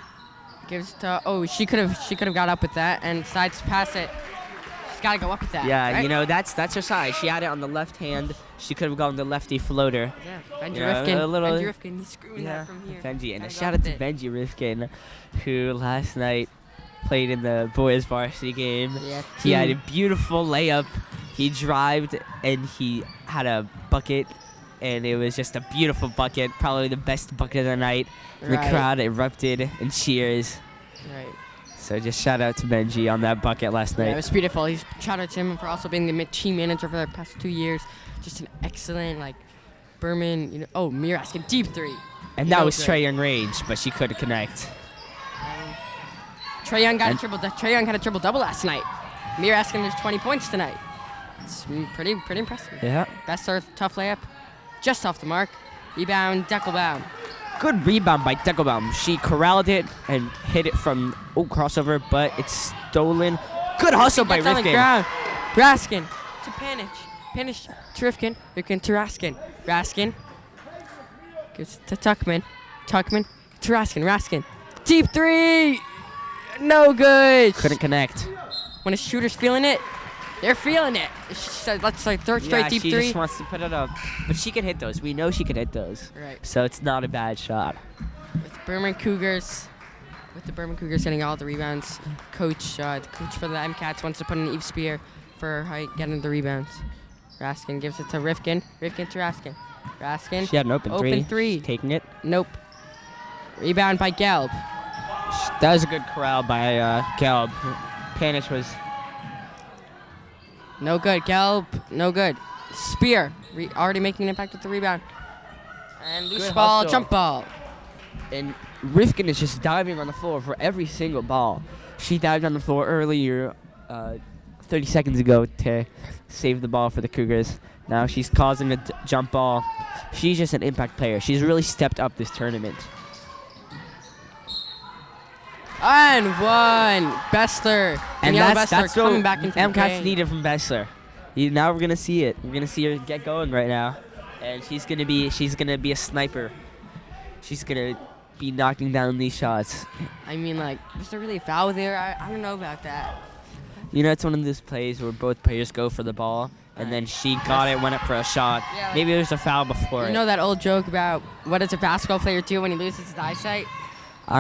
Gives to she could have got up with that and decides to pass it. She's got to go up with that. Yeah, right? That's her side. She had it on the left hand. She could have gone the lefty floater. Yeah, Benji Rifkin, he's screwing that from here. Benji, and a shout out to Benji Rifkin, who last night played in the boys varsity game. Yeah, he had a beautiful layup. He drived and he had a bucket, and it was just a beautiful bucket, probably the best bucket of the night. Right. The crowd erupted in cheers. Right. So just shout out to Benji on that bucket last night. Yeah, it was beautiful. He's shout out to him for also being the team manager for the past 2 years. Just an excellent Berman. Mia Raskin deep three. And that was Trey Young range, but she couldn't connect. Trey Young Trey Young had a triple double last night. Mia Raskin has 20 points tonight. It's pretty impressive. Yeah. Bessler, tough layup, just off the mark. Rebound, Deckelbaum. Good rebound by Deckelbaum. She corralled it and hit it from crossover, but it's stolen. Good hustle by Rifkin. Raskin to Panich. Panich to Rifkin. Rifkin to Raskin. Raskin gives to Tuckman. Tuckman to Raskin. Raskin. Deep three. No good. Couldn't connect. When a shooter's feeling it, they're feeling it. She said, let's third straight deep she three. She just wants to put it up. But she can hit those. We know she can hit those. Right. So it's not a bad shot. With the Berman Cougars getting all the rebounds, the coach for the MCATs wants to put an Eve Spear for getting the rebounds. Raskin gives it to Rifkin. Rifkin to Raskin. Raskin. She had an open three. She's taking it. Nope. Rebound by Gelb. That was a good corral by Gelb. Panich was... No good. Gelb, no good. Spear, already making an impact with the rebound. And loose Good ball, hustle. jump ball. And Rifkin is just diving on the floor for every single ball. She dived on the floor earlier 30 seconds ago to save the ball for the Cougars. Now she's causing a jump ball. She's just an impact player. She's really stepped up this tournament. And one. Bessler. And Danielle that's Bessler coming back into the MCAT's game. needed from Bessler. Now we're gonna see it. We're gonna see her get going right now, and she's gonna be a sniper. She's gonna be knocking down these shots. I mean, like, was there really a foul there? I don't know about that. You know, it's one of those plays where both players go for the ball, and then she got it, went up for a shot. Yeah, like, maybe there's a foul before You it. know that old joke about what does a basketball player do when he loses his eyesight?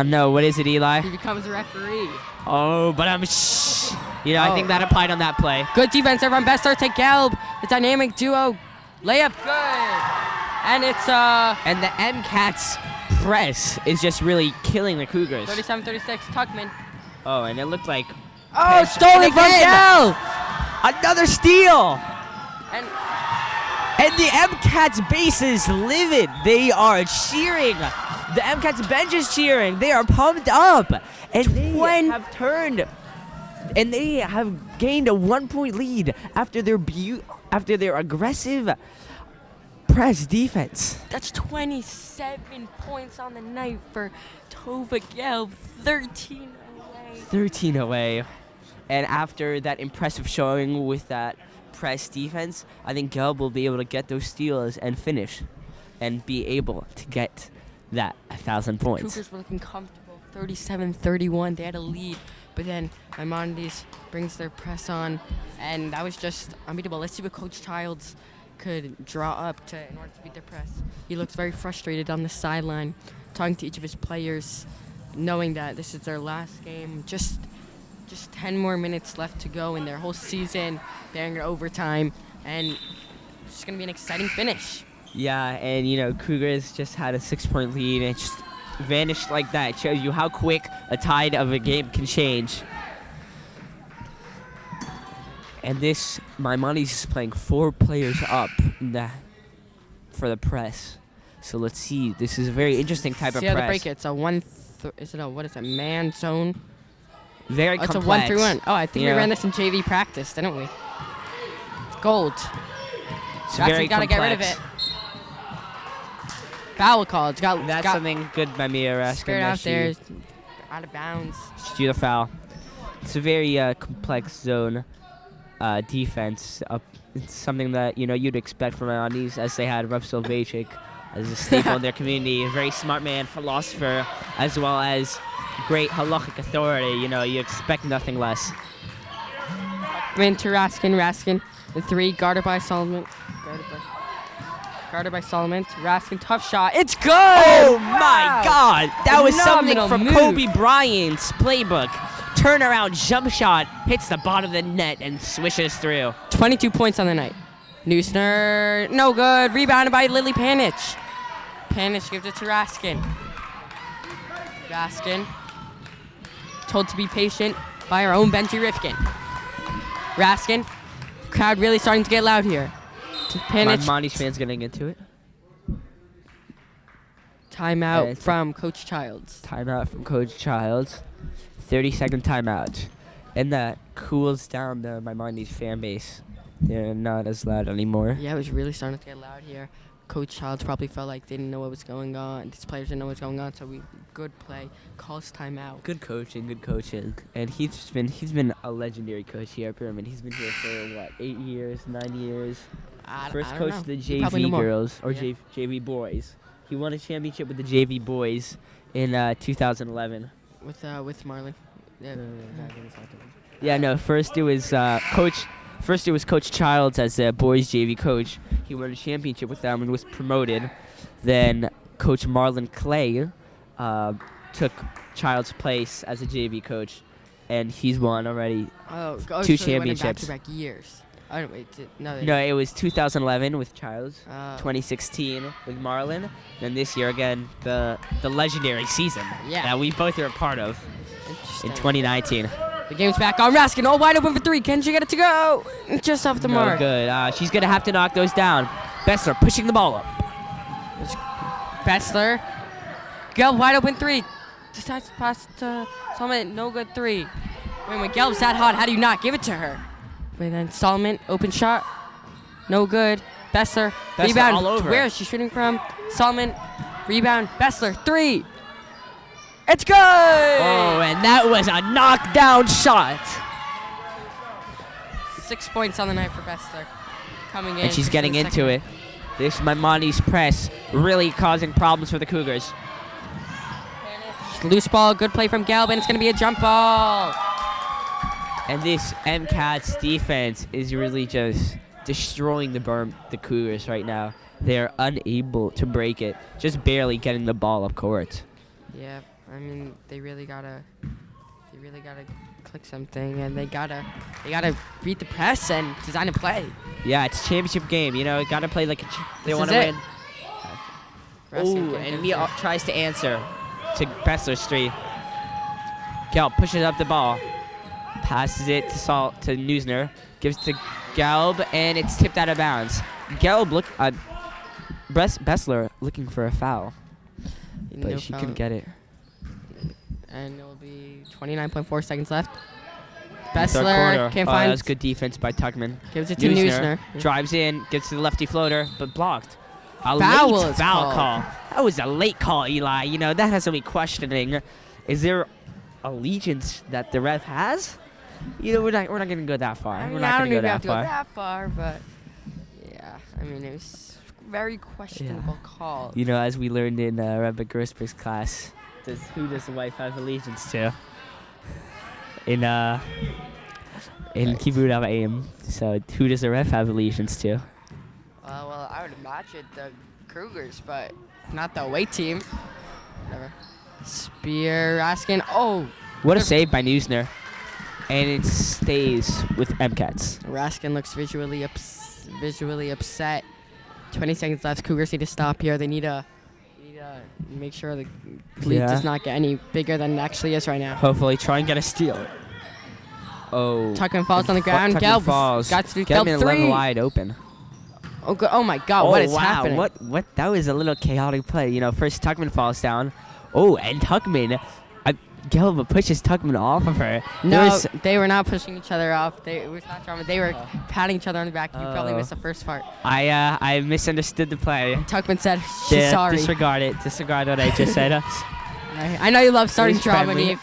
No, what is it, Eli? He becomes a referee. Oh, but I'm shh. You know, I think that applied on that play. Good defense there from Bessler to Gelb. The dynamic duo. Layup good. And it's And the MCAT's press is just really killing the Cougars. 37-36, Tuckman. Oh, and it looked like Oh, stolen from again. Gelb. another steal. And And the MCAT's base is livid. They are cheering. The MCAT's bench is cheering. They are pumped up. And they have turned. And they have gained a 1-point lead after their aggressive press defense. that's 27 points on the night for Tova Gelb. 13 away. 13 away. And after that impressive showing with that press defense, I think Gelb will be able to get those steals and finish and be able to get that 1,000 points. Cougars were looking comfortable. 37-31. They had a lead. But then Maimonides brings their press on. And that was just unbeatable. Let's see what Coach Childs could draw up in order to beat their press. He looks very frustrated on the sideline, talking to each of his players, knowing that this is their last game. Just 10 more minutes left to go in their whole season. They're in overtime, and it's just going to be an exciting finish. Yeah, and you know, Cougars just had a 6-point lead and it just vanished like that. It shows you how quick a tide of a game can change. And this Maimonides is playing 4 players up for the press. So let's see. This is a very interesting type of See how press. the break it. It's a what is it, man zone? Very It's a complex. 1-3-1. Oh, I think we Yeah. ran this in JV practice, didn't we? It's gold. It's Jackson very gotta complex. get rid of it. Foul called. That's got something good by Mia Raskin. spared out there, out of bounds. She the foul. It's a very complex zone defense. It's something that you'd expect from Maimonides, as they had Rev Silvachik as a staple in their community. A very smart man, philosopher, as well as great halachic authority. You expect nothing less. Went to Raskin. The 3 guarded by Solomon. Guarded by Solomon. Raskin, tough shot. It's good! Oh my God! That was something Phenomenal from move. Kobe Bryant's playbook. Turnaround jump shot, hits the bottom of the net and swishes through. 22 points on the night. Neusner, no good. Rebounded by Lily Panich. Panich gives it to Raskin. Raskin, told to be patient by our own Benji Rifkin. Raskin, crowd really starting to get loud here. To Panich. Maimonides fans getting into it. Timeout from Coach Childs. Timeout from Coach Childs. 30-second timeout. And that cools down the Maimonides fan base. They're not as loud anymore. Yeah, it was really starting to get loud here. Coach Childs probably felt like they didn't know what was going on. These players didn't know what was going on, so good play. Calls timeout. Good coaching. And he's been a legendary coach here at Berman. He's been here for 8 years, 9 years. First I don't coach know. the He probably knew JV more. girls, or Yeah. JV boys. He won a championship with the JV boys in 2011. With Marlon. Yeah. Yeah, no. First it was Coach Childs as the boys JV coach. He won a championship with them and was promoted. Then Coach Marlon Clay took Childs' place as a JV coach, and he's won already. Two so they went in championships. back-to-back years. Oh, wait. No. No, it was 2011 with Childs, Oh. 2016 with Marlon, then this year again the legendary season that we both are a part of in 2019. The game's back on. Raskin, all wide open for 3. Can she get it to go? Just off the No mark. good. She's gonna have to knock those down. Bessler pushing the ball up. Bessler. Gelb wide open 3. Decides to pass to Solomon. No good 3. Wait, when Gelb's that hot, how do you not give it to her? But then Solomon, open shot. No good. Bessler, Bessler rebound. all over. Where is she shooting from? Solomon, rebound. Bessler, 3. It's good! Oh, and that was a knockdown shot. 6 points on the night for Bessler. Coming in. And she's getting into it. This Maimonides press really causing problems for the Cougars. Loose ball, good play from Gelb, and it's going to be a jump ball. And this MCAT's defense is really just destroying the Cougars right now. They're unable to break it, just barely getting the ball up court. Yeah, I mean, they really gotta click something, and they gotta beat the press and design a play. Yeah, it's a championship game. You know, gotta play like they want to win. Oh, and Mia tries to answer to Bessler's 3. Gelb pushes up the ball, passes it to Neusner, gives to Gelb, and it's tipped out of bounds. Gelb Bessler looking for a foul, but she couldn't get it. And it will be 29.4 seconds left. Third Bessler quarter. can't find. That was good defense by Tuckman. Gives it to Neusner. Drives in, gets to the lefty floater, but blocked. A Foul late foul call. That was a late call, Eli. You know, that has me questioning. Is there allegiance that the ref has? You know, we're not going to go that far. I mean, We're not going to go that far. I don't even have to go that far, but yeah, I mean, it was very questionable call. You know, as we learned in Rebecca Grisper's class, who does the wife have allegiance to? In Kibbutz Aim. So who does the ref have allegiance to? Well, I would imagine the Cougars, but not the away team. Whatever. Spear asking. Oh, what a save by Neusner. And it stays with MCATs. Raskin looks visually upset. 20 seconds left. Cougars need to stop here. They need to make sure the lead does not get any bigger than it actually is right now. Hopefully try and get a steal. Oh. Tuckman falls on the ground. Gelb falls. Got to do Gelb 3. Wide open. Oh my God! What is happening? What? That was a little chaotic play. You know, first Tuckman falls down. Oh, and Tuckman, Gelb pushes Tuckman off of her. No, they were not pushing each other off. It was not drama. They were patting each other on the back. You probably missed the first part. I misunderstood the play. Tuckman said she's sorry. Disregard it. Disregard what I just said. I know you love starting drama, friendly. Neve.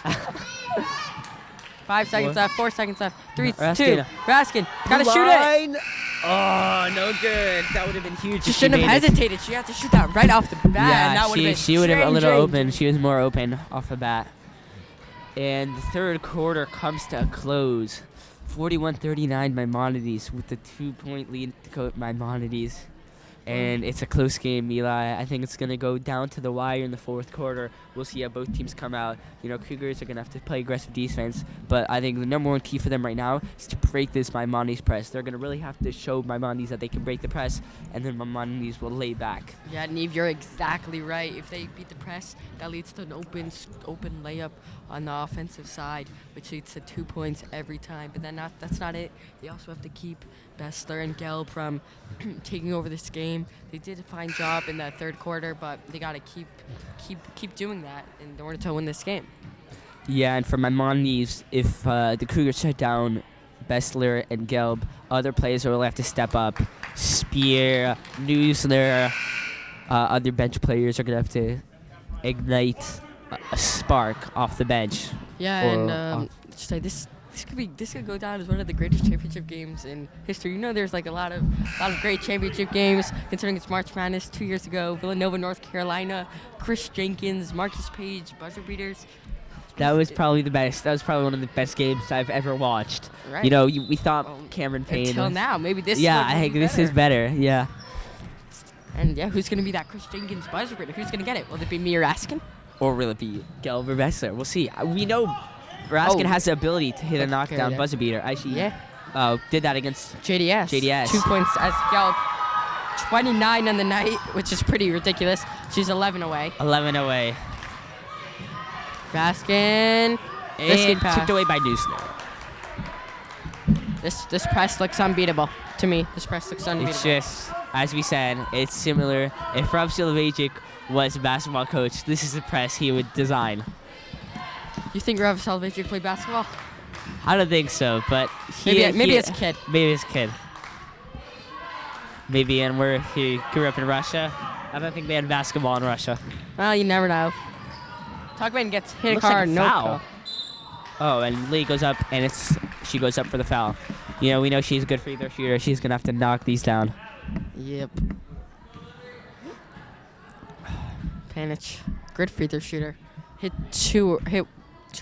5 seconds left. 4 seconds left. 3, Raskin. 2. Raskin, gotta shoot it. Oh, no good. That would have been huge. She shouldn't have hesitated. She had to shoot that right off the bat. Yeah, she would have a little open. She was more open off the bat. And the third quarter comes to a close. 41-39 Maimonides with the 2-point lead to Maimonides. And it's a close game, Eli. I think it's going to go down to the wire in the fourth quarter. We'll see how both teams come out. You know, Cougars are going to have to play aggressive defense. But I think the number one key for them right now is to break this Maimonides press. They're going to really have to show Maimonides that they can break the press, and then Maimonides will lay back. Yeah, Neve, you're exactly right. If they beat the press, that leads to an open layup on the offensive side, which leads to 2 points every time. But then that's not it. They also have to keep Bessler and Gelb from taking over this game. They did a fine job in that third quarter, but they got to keep doing that in order to win this game. Yeah, and for Maimonides, if the Cougars shut down Bessler and Gelb, other players will have to step up. Spear, Neusner, other bench players are going to have to ignite a spark off the bench. Yeah, and this could go down as one of the greatest championship games in history. You know, there's like a lot of great championship games. Considering it's March Madness 2 years ago, Villanova, North Carolina, Chris Jenkins, Marcus Page, buzzer beaters. That was probably the best. That was probably one of the best games I've ever watched. Right. You know, we thought Cameron Payne. Until now, maybe this. Yeah, I think this is better. Yeah. And yeah, who's gonna be that Chris Jenkins buzzer beater? Who's gonna get it? Will it be me or Raskin? Or will it be Gelb or Bessler? We'll see. We know Raskin has the ability to hit a knockdown buzzer beater. Actually, did that against JDS. 2 points as Gelb. 29 on the night, which is pretty ridiculous. She's 11 away. 11 away. Raskin. And tipped away by Neusner. This press looks unbeatable to me. This press looks unbeatable. It's just, as we said, it's similar. If Rob Silovacic was a basketball coach, this is the press he would design. You think Rob Silovacic played basketball? I don't think so, but Maybe it's a kid. Maybe it's a kid. Maybe, and where he grew up in Russia. I don't think they had basketball in Russia. Well, you never know. Tuckman gets hit Looks like hard. a No foul. call. Oh, and Lee goes up, and she goes up for the foul. You know, we know she's a good free throw shooter. She's gonna have to knock these down. Yep. Panich, good free throw shooter. Hit two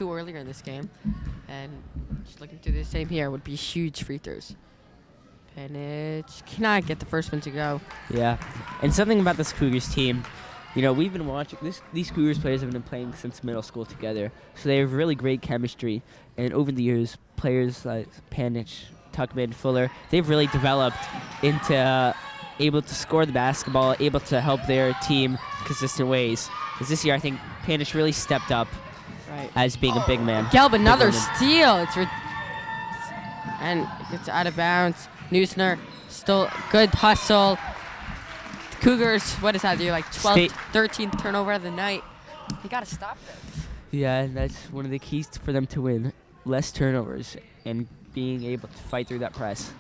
earlier in this game, and she's looking to do the same here. Would be huge free throws. Panich cannot get the first one to go. Yeah, and something about this Cougars team, you know, we've been watching these Cougars players have been playing since middle school together, so they have really great chemistry. And over the years, players like Panich, Tuckman, Fuller, they've really developed into able to score the basketball, able to help their team consistent ways. Because this year, I think Panich really stepped up as being a big man. Gelb, another steal. And it gets out of bounds. Neusner, still good hustle. Cougars, what is that? You're like 12th, 13th turnover of the night. You got to stop this. Yeah, and that's one of the keys for them to win. Less turnovers and being able to fight through that press.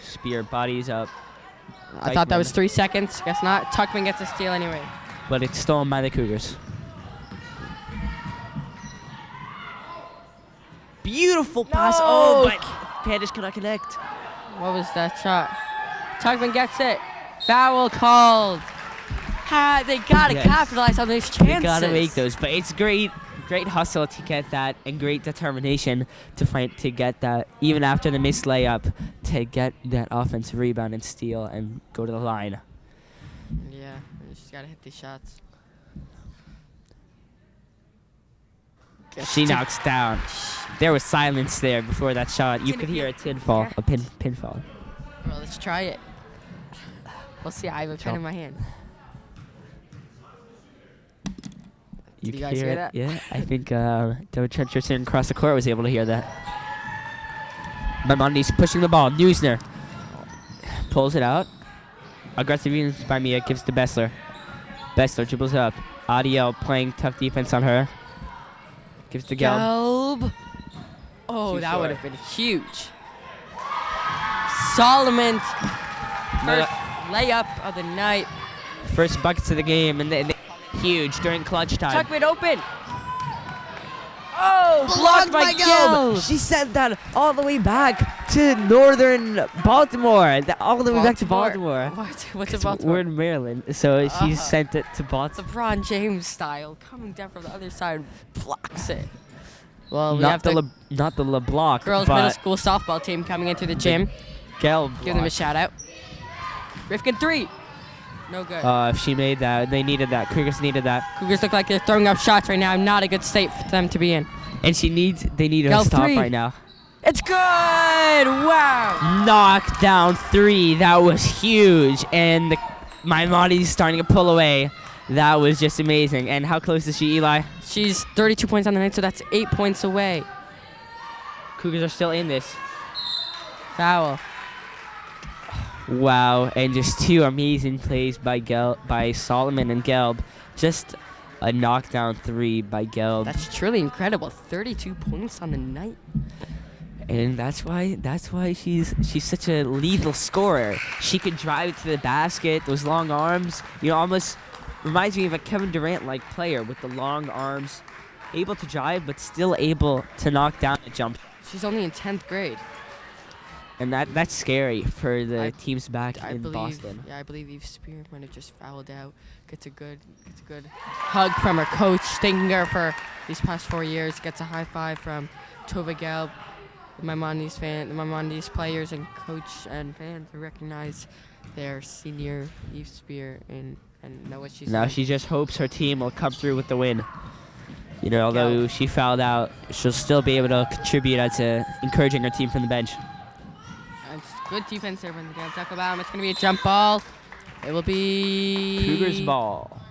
Spear, bodies up. I thought that was 3 seconds. Guess not. Tuckman gets a steal anyway. But it's stolen by the Cougars. Beautiful pass. Oh, but Pandish cannot connect. What was that shot? Tuckman gets it. Foul called. They got to capitalize on these chances. They got to make those. But it's great hustle to get that and great determination to fight to get that, even after the missed layup, to get that offensive rebound and steal and go to the line. Yeah, you just got to hit these shots. She knocks down. There was silence there before that shot. You could hear a pinfall. Well, let's try it. We'll see. I have a pen in my hand. Did you guys hear that? Yeah, I think Joe Trencherson across the court was able to hear that. Maimonides pushing the ball. Neusner pulls it out. Aggressive use by Mia gives to Bessler. Bessler dribbles up. Adiel playing tough defense on her. Gives to Gelb. Oh, that would have been huge. Solomon, first layup of the night. First buckets of the game, and they huge during clutch time. Tuckman open. Oh, blocked by Gelb. She sent that all the way back to northern Baltimore. All the way back to Baltimore. What's in Baltimore? We're in Maryland, so she sent it to Baltimore. LeBron James style, coming down from the other side, blocks it. Well, we not have the LeBlanc, girls' middle school softball team coming into the gym. Gelb. Give them a shout out. Rifkin 3. No good. If she made that, they needed that. Cougars needed that. Cougars look like they're throwing up shots right now. Not a good state for them to be in. And they need to stop right now. It's good! Wow! Knock down 3. That was huge. And the Maimonides starting to pull away. That was just amazing. And how close is she, Eli? She's 32 points on the night, so that's 8 points away. Cougars are still in this. Foul. Wow, and just 2 amazing plays by Solomon and Gelb. Just a knockdown 3 by Gelb. That's truly incredible. 32 points on the night. And that's why she's such a lethal scorer. She could drive to the basket, those long arms, almost reminds me of a Kevin Durant-like player with the long arms, able to drive but still able to knock down a jump. She's only in 10th grade. And that's scary for the teams back in Boston. Yeah, I believe Eve Spear might have just fouled out. Gets a good hug from her coach, thanking her for these past 4 years. Gets a high five from Tova Gelb, the Maimonides players and coach and fans to recognize their senior Eve Spear and know what she's Now doing. she just hopes her team will come through with the win. Although she fouled out, she'll still be able to contribute as encouraging her team from the bench. Good defense there when the game talk about him. It's going to be a jump ball. It will be... Cougars ball.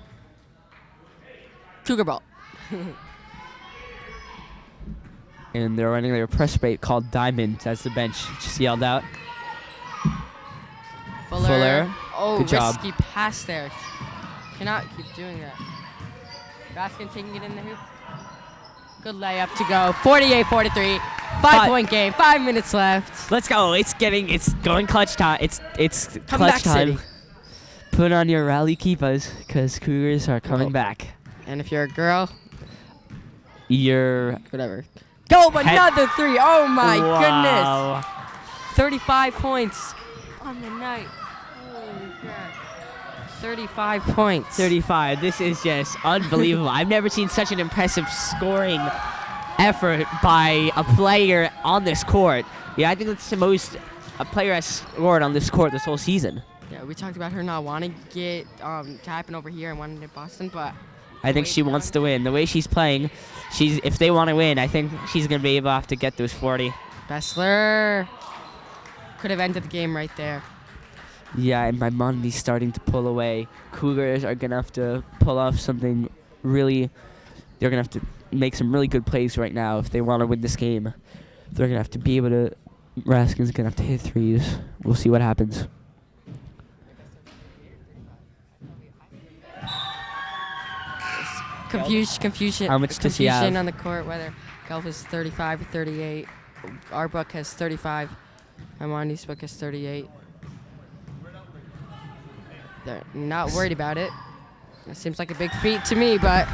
Cougar ball. And they're running their press rate called Diamond as the bench just yelled out. Fuller. Oh, good job. Risky pass there. Cannot keep doing that. Baskin taking it in the hoop. Good layup to go. 48-43. 5-point game. 5 minutes left. Let's go. It's going clutch time. It's Come clutch back, time. City. Put on your rally keepers, because Cougars are coming back. And if you're a girl, You're whatever. Go, another 3. Oh, my wow. goodness. 35 points on the night. Holy crap. 35 points. 35. This is just unbelievable. I've never seen such an impressive scoring effort by a player on this court. Yeah, I think that's the most a player has scored on this court this whole season. Yeah, we talked about her not wanting to get to happen over here and wanting it in Boston, but I think she wants to win. The way she's playing, if they want to win, I think she's going to be able to get those 40. Bessler could have ended the game right there. Yeah, and Maimonides starting to pull away. Cougars are going to have to pull off something really. They're going to have to make some really good plays right now if they want to win this game. They're going to have to be able to. Raskin's going to have to hit threes. We'll see what happens. Confusion. How much does he have? On the court, whether Gelb is 35 or 38. Our book has 35. Maimonides' book has 38. They're not worried about it. It seems like a big feat to me, but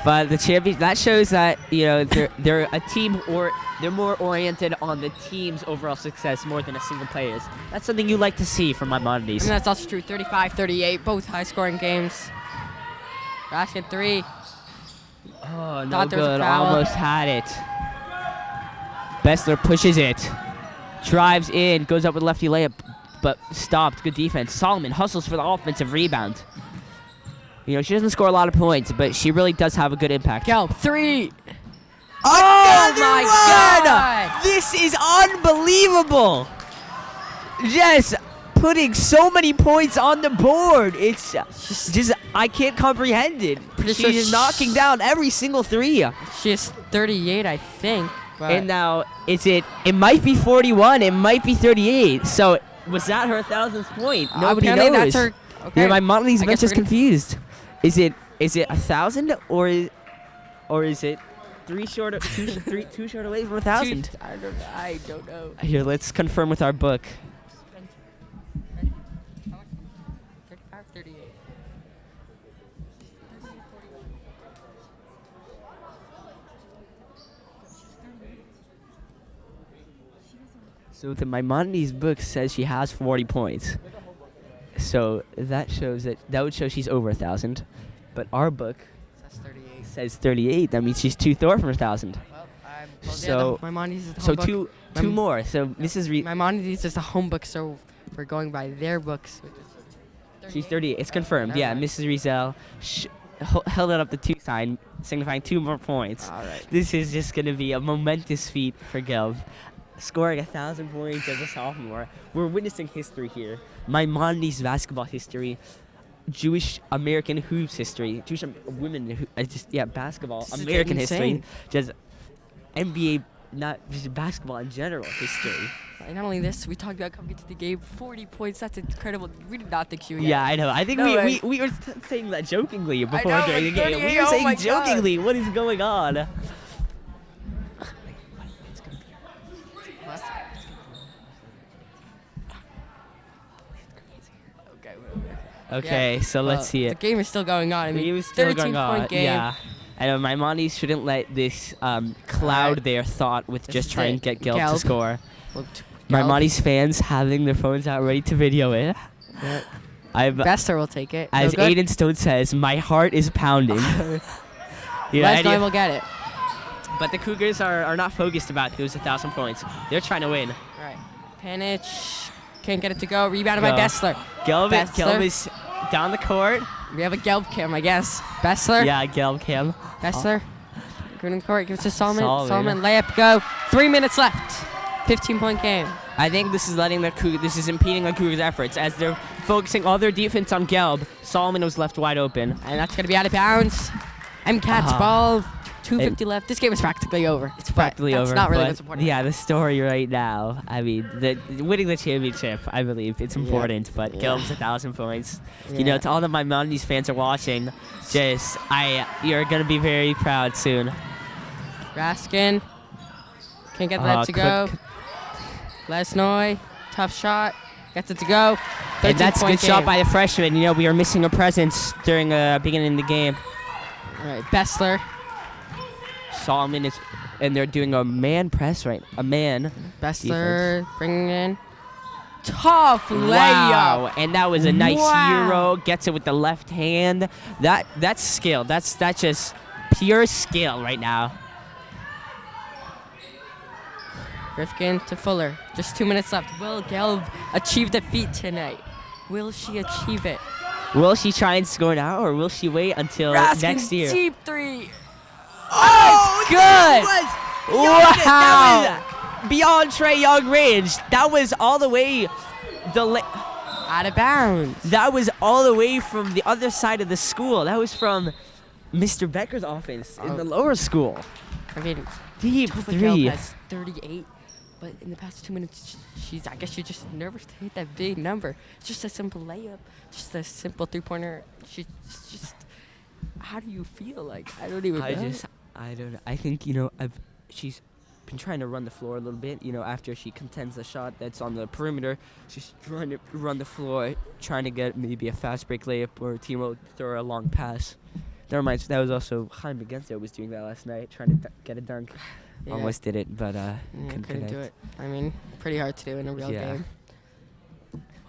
the champion, that shows that they're a team, or they're more oriented on the team's overall success more than a single player's. That's something you like to see from Maimonides. And that's also true. 35-38, both high-scoring games. Basket 3. Oh, no Thought there was a good. foul. Almost had it. Bessler pushes it. Drives in. Goes up with lefty layup, but stopped. Good defense. Solomon hustles for the offensive rebound. She doesn't score a lot of points, but she really does have a good impact. Gelb, 3. Oh, my God! This is unbelievable. Just putting so many points on the board. It's just I can't comprehend it. She's knocking down every single 3. She has 38, I think. But And now, it might be 41, it might be 38. So, was that her 1,000th point? Nobody knows. That's her. Okay. Yeah, my Maimonides bench is we're confused. Is it 1,000 or is it 3 short, two short away from 1,000? I don't know. Here, let's confirm with our book. 35, 38. So the Maimonides book says she has 40 points. So that would show she's over 1,000. But our book says 38. That means she's 2 short from 1,000. So Maimonides is the home book. two more. So Mrs. Maimonides is the home book, so we're going by their books. Which is She's 38. It's confirmed. All Yeah, right. Mrs. Rizel held it up the 2 sign, signifying 2 more points. All right. This is just going to be a momentous feat for Gelb. Scoring 1,000 points as a sophomore. We're witnessing history here. Maimonides basketball history. Jewish American hoops history. Jewish women, basketball. This is American history. insane. Just NBA, not just basketball in general history. And not only this, we talked about coming to the game. 40 points. That's incredible. We did not think she would. Yeah, I know. I think No way. we were saying that jokingly before know, during the but game. 38, We were oh saying my God. jokingly, what is going on? Okay, so let's see The it. game is still going on. I The mean, game is still 13 going on. point game. Yeah. I know Maimonides shouldn't let this cloud Alright. their thought with This just is trying to it. get Gelb to Gelb. score. Well, Maimonides fans having their phones out ready to video it. Yep. I've, Bester will take it. as No good? Aiden Stone says, my heart is pounding. Leslie will get it. But the Cougars are not focused about those 1,000 points. They're trying to win. All right. Panich can't get it to go. Rebounded by Go. Bessler. Gelb is down the court. We have a Gelb cam, I guess. Bessler. Yeah, Gelb Cam. Bessler. Going to court. Gives it to Solomon. Solomon. Solomon. Layup. Go. 3 minutes left. 15-point game. I think this is this is impeding the Cougars' efforts as they're focusing all their defense on Gelb. Solomon was left wide open. And that's going to be out of bounds. MCAT's ball. 2:50 left. This game is practically over. It's practically over. That's not really but what's important. Yeah, the story right now. I mean, winning the championship, I believe it's important. But Yeah. Gelb's 1,000 points. Yeah. You know, to all the Maimonides fans are watching, you're gonna be very proud soon. Raskin. Can't get that to go. Lesnoy. Tough shot. Gets it to go. And that's a good game. shot by the freshman. You know, we are missing a presence during the beginning of the game. All right, Bessler. Solomon is, and they're doing a man press, right? A man. Bessler defense. bringing in. Tough layup. Wow, and that was a nice Wow. euro. Gets it with the left hand. That's skill. That's just pure skill right now. Rifkin to Fuller. Just 2 minutes left. Will Gelb achieve the feat tonight? Will she achieve it? Will she try and score now, or will she wait until Raskin, next year? deep three. Oh, good. Wow. Wow. Beyond Trey Young range. That was all the way Out of bounds. That was all the way from the other side of the school. That was from Mr. Becker's office in the lower school. I mean, Deep Topher three. Gelb has 38, but in the past 2 minutes, I guess she's just nervous to hit that big number. It's just a simple layup, just a simple three-pointer. She's just, how do you feel? Like, I don't even know. I don't know. I think, she's been trying to run the floor a little bit, after she contends the shot that's on the perimeter. She's trying to run the floor, trying to get maybe a fast break layup, or a team will throw her a long pass. Never mind, that was also Chaim Begenzo was doing that last night, trying to get a dunk. Yeah. Almost did it, but couldn't do it. I mean, pretty hard to do in a real game.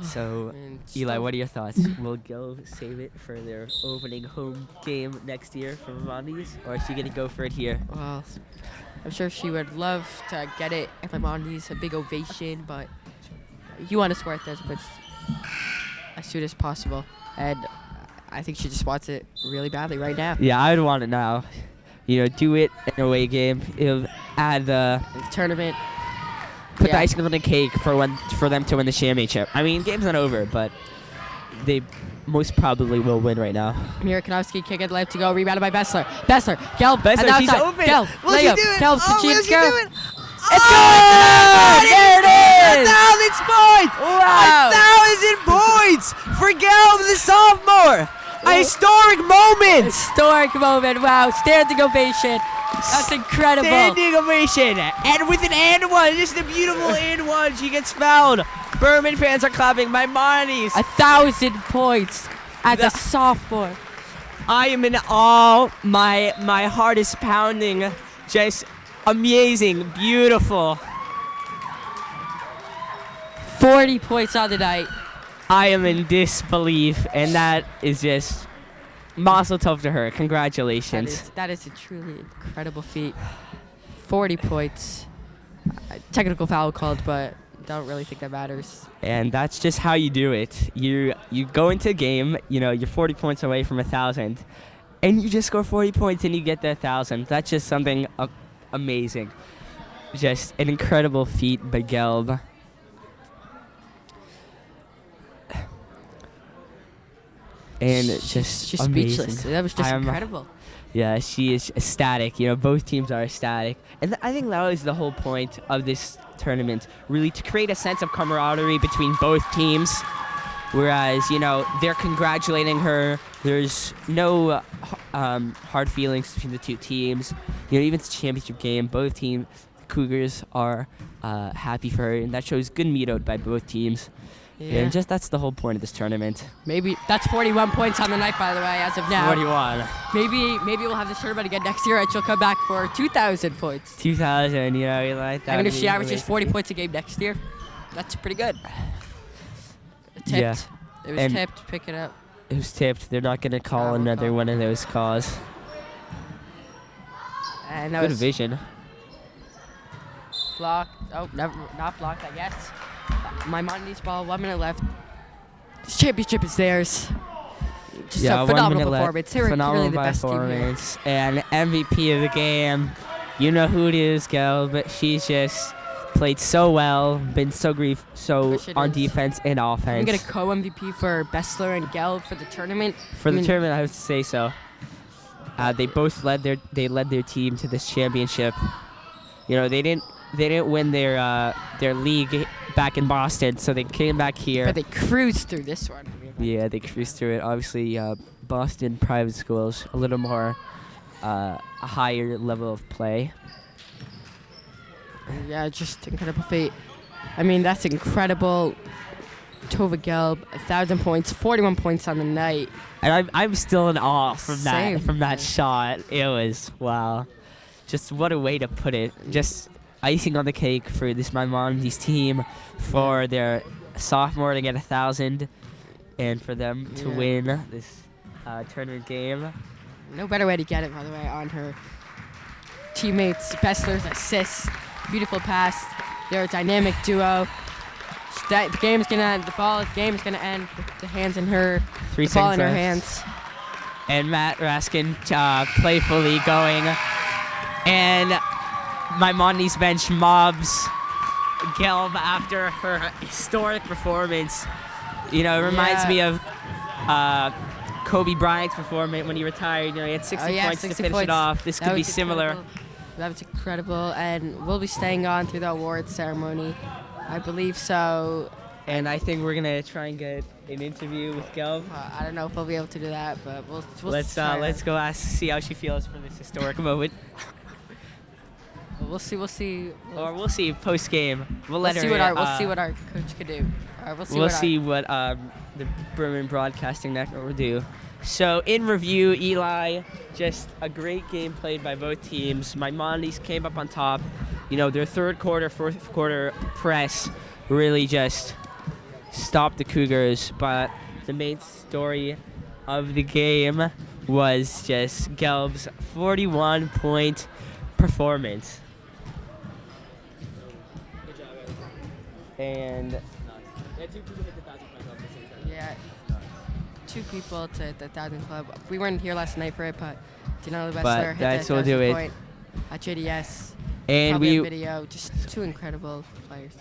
So, And Eli, still- what are your thoughts? Will Gelb save it for their opening home game next year for Maimonides, or is she going to go for it here? Well, I'm sure she would love to get it at Maimonides, a big ovation, but you want to score at those points as soon as possible. And I think she just wants it really badly right now. Yeah, I'd want it now. Do it in an away game. It'll add the Tournament. put the icing on the cake for them to win the championship. I mean, game's not over, but they most probably will win right now. Mirakanowski can't get the left to go. Rebounded by Bessler. Bessler. Gelb. Bessler, and she's outside. open. Gelb. Will she Layup. do it? Gelb Oh, to will Chiefs she go. do it? It's Oh, good! There it is! 1,000 points! Wow. 1,000 points for Gelb, the sophomore! A historic moment! Historic moment. Wow. Standing ovation. That's incredible. Standing ovation. And with an and one, just a beautiful and one. She gets fouled. Berman fans are clapping. Maimonides. 1,000 points as a sophomore. I am in awe. My heart is pounding. Just amazing. Beautiful. 40 points on the night. I am in disbelief. And that is just mazel tov to her. Congratulations. That is a truly incredible feat. 40 points. Technical foul called, but don't really think that matters. And that's just how you do it. You go into a game, you're 40 points away from 1,000, and you just score 40 points and you get the 1,000. That's just something amazing. Just an incredible feat by Gelb. And She's just amazing. speechless. That was just incredible. Yeah, she is ecstatic. Both teams are ecstatic. And I think that was the whole point of this tournament, really to create a sense of camaraderie between both teams. Whereas, they're congratulating her. There's no hard feelings between the two teams. Even it's a championship game, both teams, the Cougars, are happy for her. And that shows good meet-out by both teams. Yeah. And that's the whole point of this tournament. Maybe that's 41 points on the night, by the way, as of now. 41. Maybe we'll have this tournament again next year, and she'll come back for 2,000 points. 2,000, you like that. I mean, if she averages 40 points a game next year, that's pretty good. Tipped. Yeah. It was And tipped. Pick it up. It was tipped. They're not going to call we'll another call. one of those calls. And that Good was vision. blocked. Oh, never, not blocked, I guess. Maimonides ball. 1 minute left. This championship is theirs. Just a phenomenal performance. They were really the best team here. performance. And MVP of the game. You know who it is, Gelb. But she's just played so well, been so Wish it on is. defense and offense. I'm going to co-MVP for Bessler and Gelb for the tournament. For the tournament, I have to say so. They both led their team to this championship. They didn't win their league back in Boston, so they came back here. But they cruised through this one. Yeah, they cruised through it. Obviously, Boston private schools a little more a higher level of play. Yeah, just incredible feat. I mean, that's incredible. Tova Gelb, 1,000 points, 41 points on the night. And I'm still in awe from Same. that shot. It was wow. Just what a way to put it. Just icing on the cake for this Maimonides team for their sophomore to get 1,000 and for them to win this tournament game. No better way to get it, by the way, on her teammates. Bessler's assist. Beautiful pass. They're a dynamic duo. The game's gonna end. The game's gonna end with the hands in her. 3 the ball seconds in her left. hands. And Matt Raskin playfully going. And Maimonides bench mobs Gelb after her historic performance. You know, it reminds me of Kobe Bryant's performance when he retired. You know, he had 60 points 60 to finish points. it off. This could be similar. Incredible. That was incredible, and we'll be staying on through the awards ceremony. I believe so. And I think we're gonna try and get an interview with Gelb. I don't know if we'll be able to do that, but we'll Let's try go see how she feels for this historic moment. We'll see. Or we'll see post game. We'll see what our coach could do. We'll see what the Berman Broadcasting Network will do. So in review, Eli, just a great game played by both teams. Maimonides came up on top. You know, their third quarter, fourth quarter press really just stopped the Cougars. But the main story of the game was just Gelb's 41-point performance. Good job, guys. And yeah, 2 people hit the 1,000 point club at the same time. Yeah. 2 people to hit the 1,000 club. We weren't here last night for it, but Janelle Bessler hit that's the what 1,000 do it. point at JDS. And Probably on video, just 2 incredible players.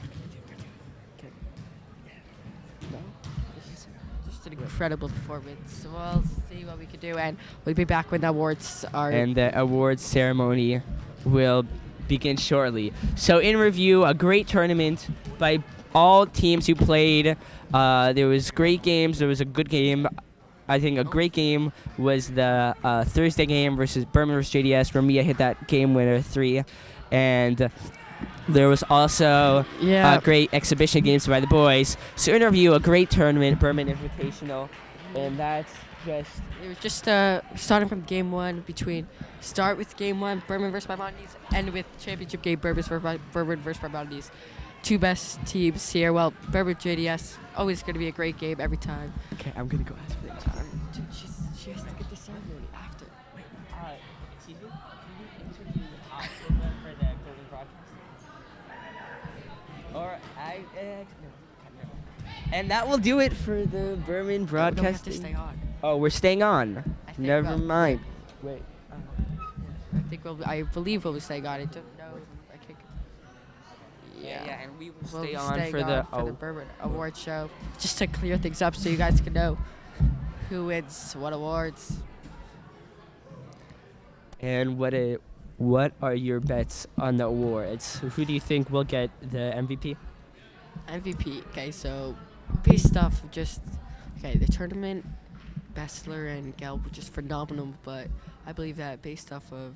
Just an incredible performance. So we'll see what we can do, and we'll be back when the awards are. And the awards ceremony will begin shortly. So in review, a great tournament by all teams who played. There was great games. There was a good game. I think a great game was the Thursday game versus Berman versus JDS, where Mia hit that game winner 3. And there was also great exhibition games by the boys. So in review, a great tournament, Berman Invitational. And that's just... It was just starting from game 1 start with game 1, Berman versus Maimonides, end with championship game, Berman versus Maimonides. 2 best teams here. Well, Berman JDS, always going to be a great game every time. Okay, I'm going to go ask for the time. Dude, she has to get the ceremony after. Wait, excuse me? Can you interview for the Berman broadcast? Or and that will do it for the Berman broadcast. We don't have to stay on. Oh, we're staying on. Never mind. Wait. I believe we'll be staying on. I don't know. Yeah, and we will We'll stay be on staying for the Berman Award show, just to clear things up so you guys can know who wins what awards. And what are your bets on the awards? Who do you think will get the MVP? MVP. Okay, so based off of the tournament, Bessler and Gelb were just phenomenal, but I believe that based off of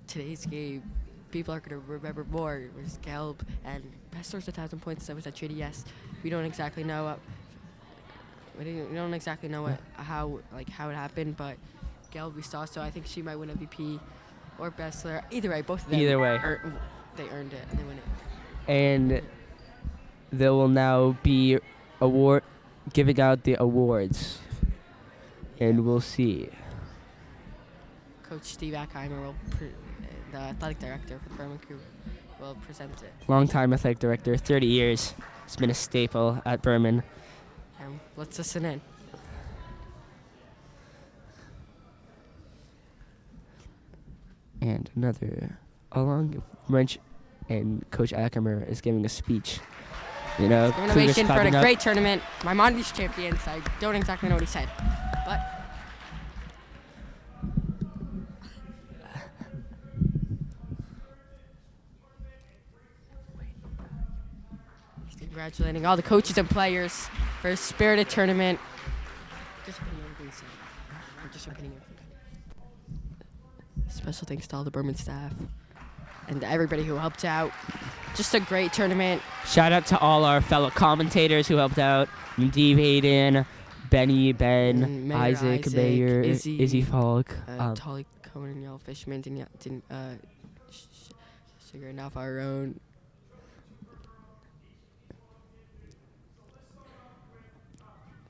today's game, people are going to remember more. It was Gelb and Bessler's 1,000 points that was at JDS. We don't exactly know how it happened, but Gelb we saw, so I think she might win MVP or Bessler. Either way, both of them. Either way. They earned it and they win it. And there will now be giving out the awards. And we'll see. Coach Steve Ackheimer the athletic director for the Berman Crew, will present it. Longtime athletic director, 30 years. It's been a staple at Berman. Let's listen in. And another, along Wrench and Coach Ackermer is giving a speech. You know, innovation for a great tournament. Maimonides champions. I don't exactly know what he said, but he's congratulating all the coaches and players for a spirited tournament. Just repeating everything he said. I'm just repeating everything. Special thanks to all the Berman staff and to everybody who helped out. Just a great tournament. Shout out to all our fellow commentators who helped out. Steve Hayden, Benny, Ben, And Mayor Isaac, Mayor, Izzy, Izzy Falk. Tolly Cohen and Yellow Fishman, Sugar and Alpha our own.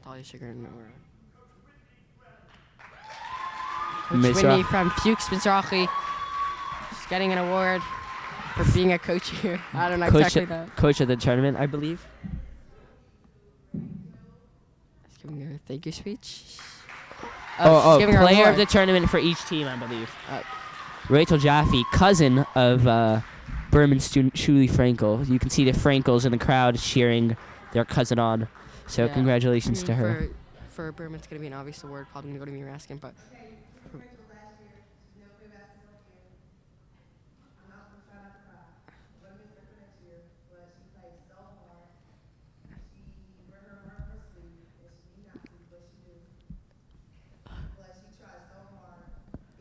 Tolly Sugar and our own. Coach Whitney from Fuchs, Mizrahi. She's getting an award for being a coach here. I don't know exactly that. Coach of the tournament, I believe. She's giving her a thank you speech. Player of the tournament for each team, I believe. Rachel Jaffe, cousin of Berman student Shuli Frankel. You can see the Frankels in the crowd cheering their cousin on. So congratulations to her. For Berman, it's going to be an obvious award. Probably going to go to me Raskin, but...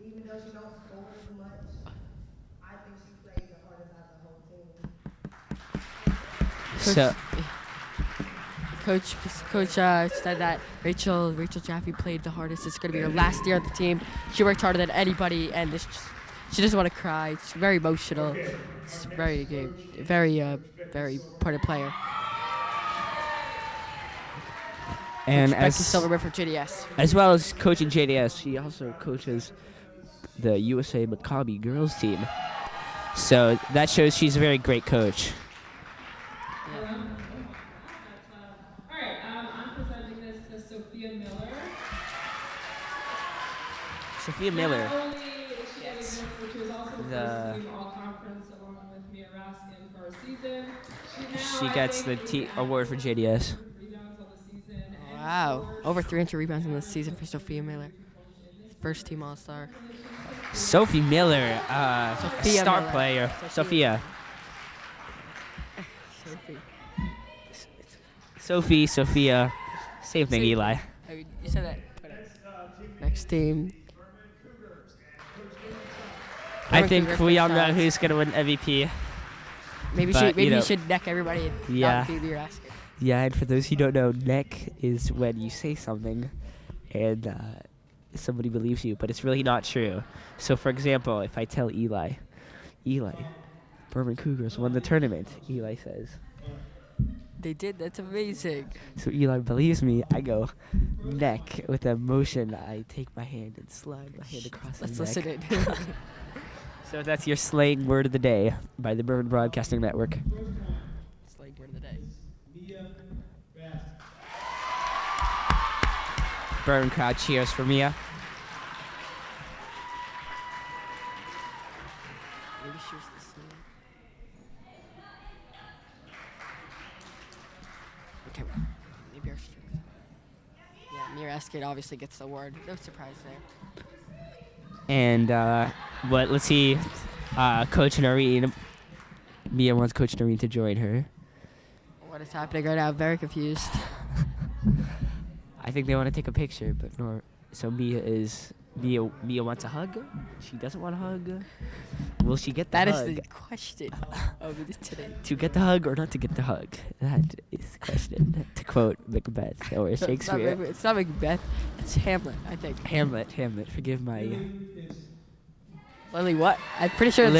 Even though she don't score as much, I think she plays the hardest out of the whole team. Coach said that Rachel Jaffe played the hardest. It's going to be her last year on the team. She worked harder than anybody, and she doesn't want to cry. She's very emotional. It's very part player. And Becky Silverman for JDS. As well as coaching JDS, she also coaches the USA Maccabi girls team. So that shows she's a very great coach. Alright, I'm presenting this to Sophia Miller. Sophia Miller. Not only is she getting this, but she was also the first team all-conference along with Mia Raskin for a season. She gets the award for JDS. Wow, over 300 rebounds in the season for Sophia Miller. First team All-Star. Sophie Miller, star Miller. player. Sophia. Sophia. Same thing, Eli. You said that. Next team. I think we all know who's going to win MVP. Maybe you should neck everybody and not be your asking. Yeah, and for those who don't know, neck is when you say something and somebody believes you, but it's really not true. So, for example, if I tell Eli, Berman Cougars won the tournament, Eli says, they did, that's amazing. So Eli believes me, I go, neck, with a motion, I take my hand and slide my hand across his neck. Let's listen in. So that's your slang word of the day by the Berman Broadcasting Network. Slang word of the day. Berman crowd cheers for Mia. Maybe she was listening. Okay, maybe our strings. Yeah, Mia Raskin obviously gets the award. No surprise there. And let's see, Coach Noreen. Mia wants Coach Noreen to join her. What is happening right now? I'm very confused. I think they want to take a picture, but so Mia wants a hug. She doesn't want a hug. Will she get the hug? That is the question of today. To get the hug or not to get the hug? That is the question. To quote Macbeth or Shakespeare. It's not Macbeth. It's Hamlet, I think. Hamlet. Forgive my... Lily what? I'm pretty sure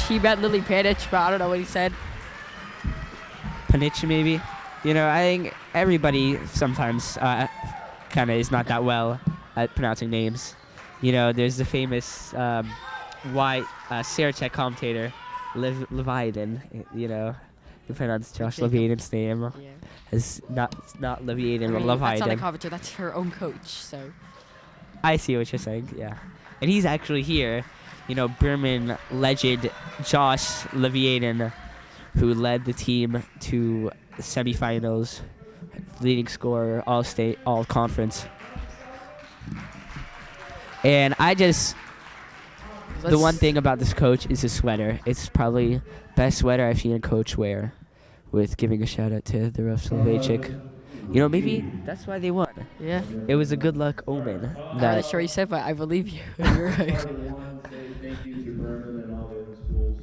she meant Lily Panich, but I don't know what he said. Panich, maybe? You know, I think everybody sometimes kind of is not that well at pronouncing names. You know, there's the famous Sarachek commentator, Leviathan, you know, who pronounced Josh Leviathan's name. Yeah. As not Leviathan, but Leviathan. That's not a commentator, that's her own coach, so. I see what you're saying, yeah. And he's actually here. You know, Berman legend Josh Leviathan, who led the team to the semifinals, leading scorer, all-state, all-conference. And the one thing about this coach is his sweater. It's probably best sweater I've seen a coach wear, with giving a shout-out to the ref Slovakic. You know, maybe that's why they won. Yeah. It was a good luck omen. I'm not sure what you said, but I believe you. You're right. thank you to Berman and all the other schools.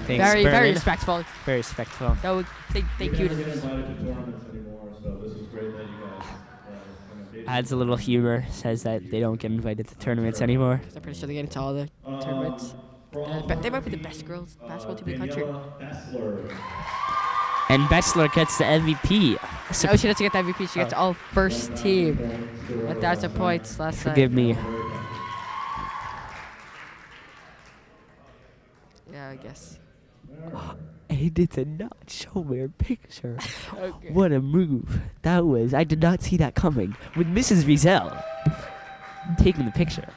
Thanks, Very Berman. respectful. Very respectful. So thank you to We this. never get invited to tournaments anymore, so this is great that you guys. Adds a little humor. Says that they don't get invited to tournaments anymore. I'm pretty sure they get into all the tournaments. They might be the best girls basketball team in the country. And Betzler gets the MVP. So No, she doesn't get the MVP. She gets all first team. 1,000 points last night. forgive me. Yeah, I guess. He did not show me a picture. Okay. What a move. That was, I did not see that coming. With Mrs. Rizel taking the picture.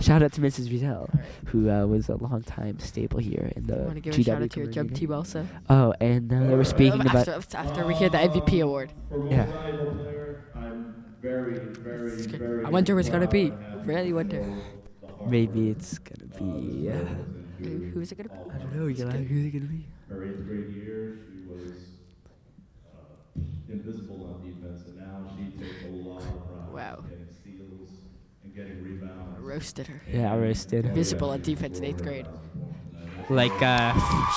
Shout out to Mrs. Rizel, who was a long time staple here in the I want to give GW a shout out to your jump community. team also. Oh, and they were speaking about... After we hear the MVP award. Yeah. I'm very I wonder who it's gonna be. Really wonder. Maybe it's gonna be... Who's it gonna be? I don't know, who's it gonna be? Her 8th grade year, she was invisible on defense, and now she takes a lot of pride Wow. in getting steals and getting rebounds. Roasted her. Yeah, roasted. Visible on defense in 8th grade. Like,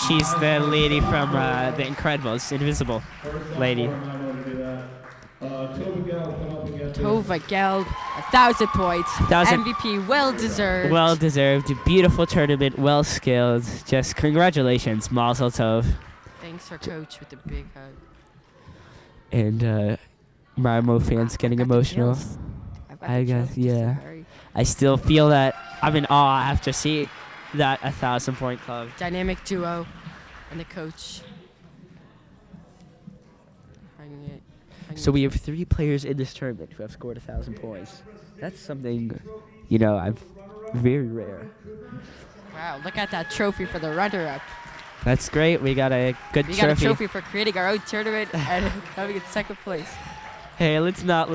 she's the lady from The Incredibles, Invisible lady. Tova Gelb, 1,000 points. 1,000. MVP, well deserved. Well deserved, beautiful tournament, well skilled. Just congratulations, Mazel Tov. Thanks our coach with the big hug. And Marmo fans getting emotional. I guess, yeah. I still feel that I'm in awe after seeing that 1,000-point club. Dynamic duo and the coach. Hanging it. So we have 3 players in this tournament who have scored 1,000 points. That's something, you know, I'm very rare. Wow, look at that trophy for the runner-up. That's great. We got a good We trophy. got a trophy for creating our own tournament and coming in second place. Hey, let's not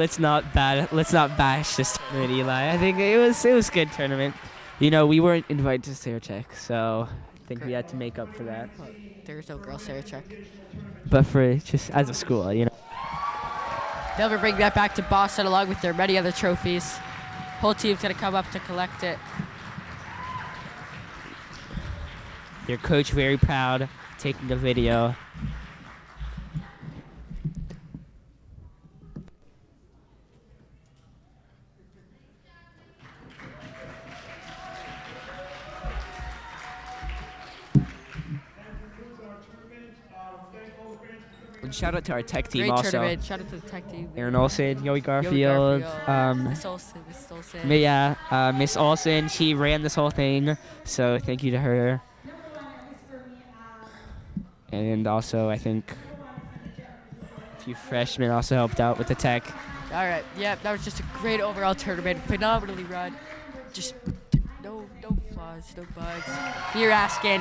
bash this tournament, Eli. I think it was a good tournament. You know, we weren't invited to Sarachek, so I think we had to make up for that. Well, there's no girl Sarachek. But for just as a school, you know. They'll be bringing that back to Boston along with their many other trophies. Whole team's gonna come up to collect it. Your coach very proud, taking a video. And shout out to our tech team Great also. tournament. Shout out to the tech team. Aaron Olsen, Yoey Garfield. Miss Olsen, Miss Olsen. Miss Olsen, she ran this whole thing, so thank you to her. And also, I think a few freshmen also helped out with the tech. All right. Yeah, that was just a great overall tournament. Phenomenally run. Just no flaws, no bugs. You're asking.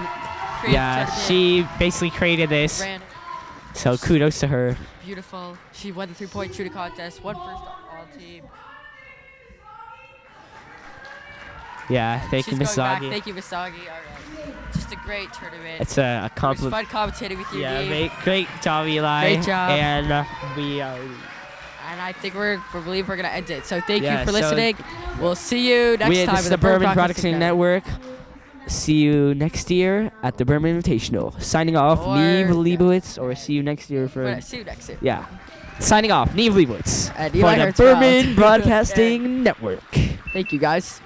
Yeah, she basically created this, ran so kudos to her. beautiful. She won the 3-point shooting contest. Won first all team. Yeah, thank you, She's Miss going back. Zoggy. Thank you, Miss Zoggy. All right. Just a great tournament. It's a It was compliment. fun commentating with you, Yeah, Dave. great job, Eli. Great job. And And I think we believe we're gonna end it. So thank Yeah, you for so listening. We'll see you next time. this is in the Berman Broadcasting Broadcasting Network. See you next year at the Berman Invitational. Signing off, Or- Neve Leibowitz, or see you next year for... But see you next year. Yeah. Signing off, Neve Leibowitz And for Eli the Hertzfeld. Berman Broadcasting Network. Thank you, guys.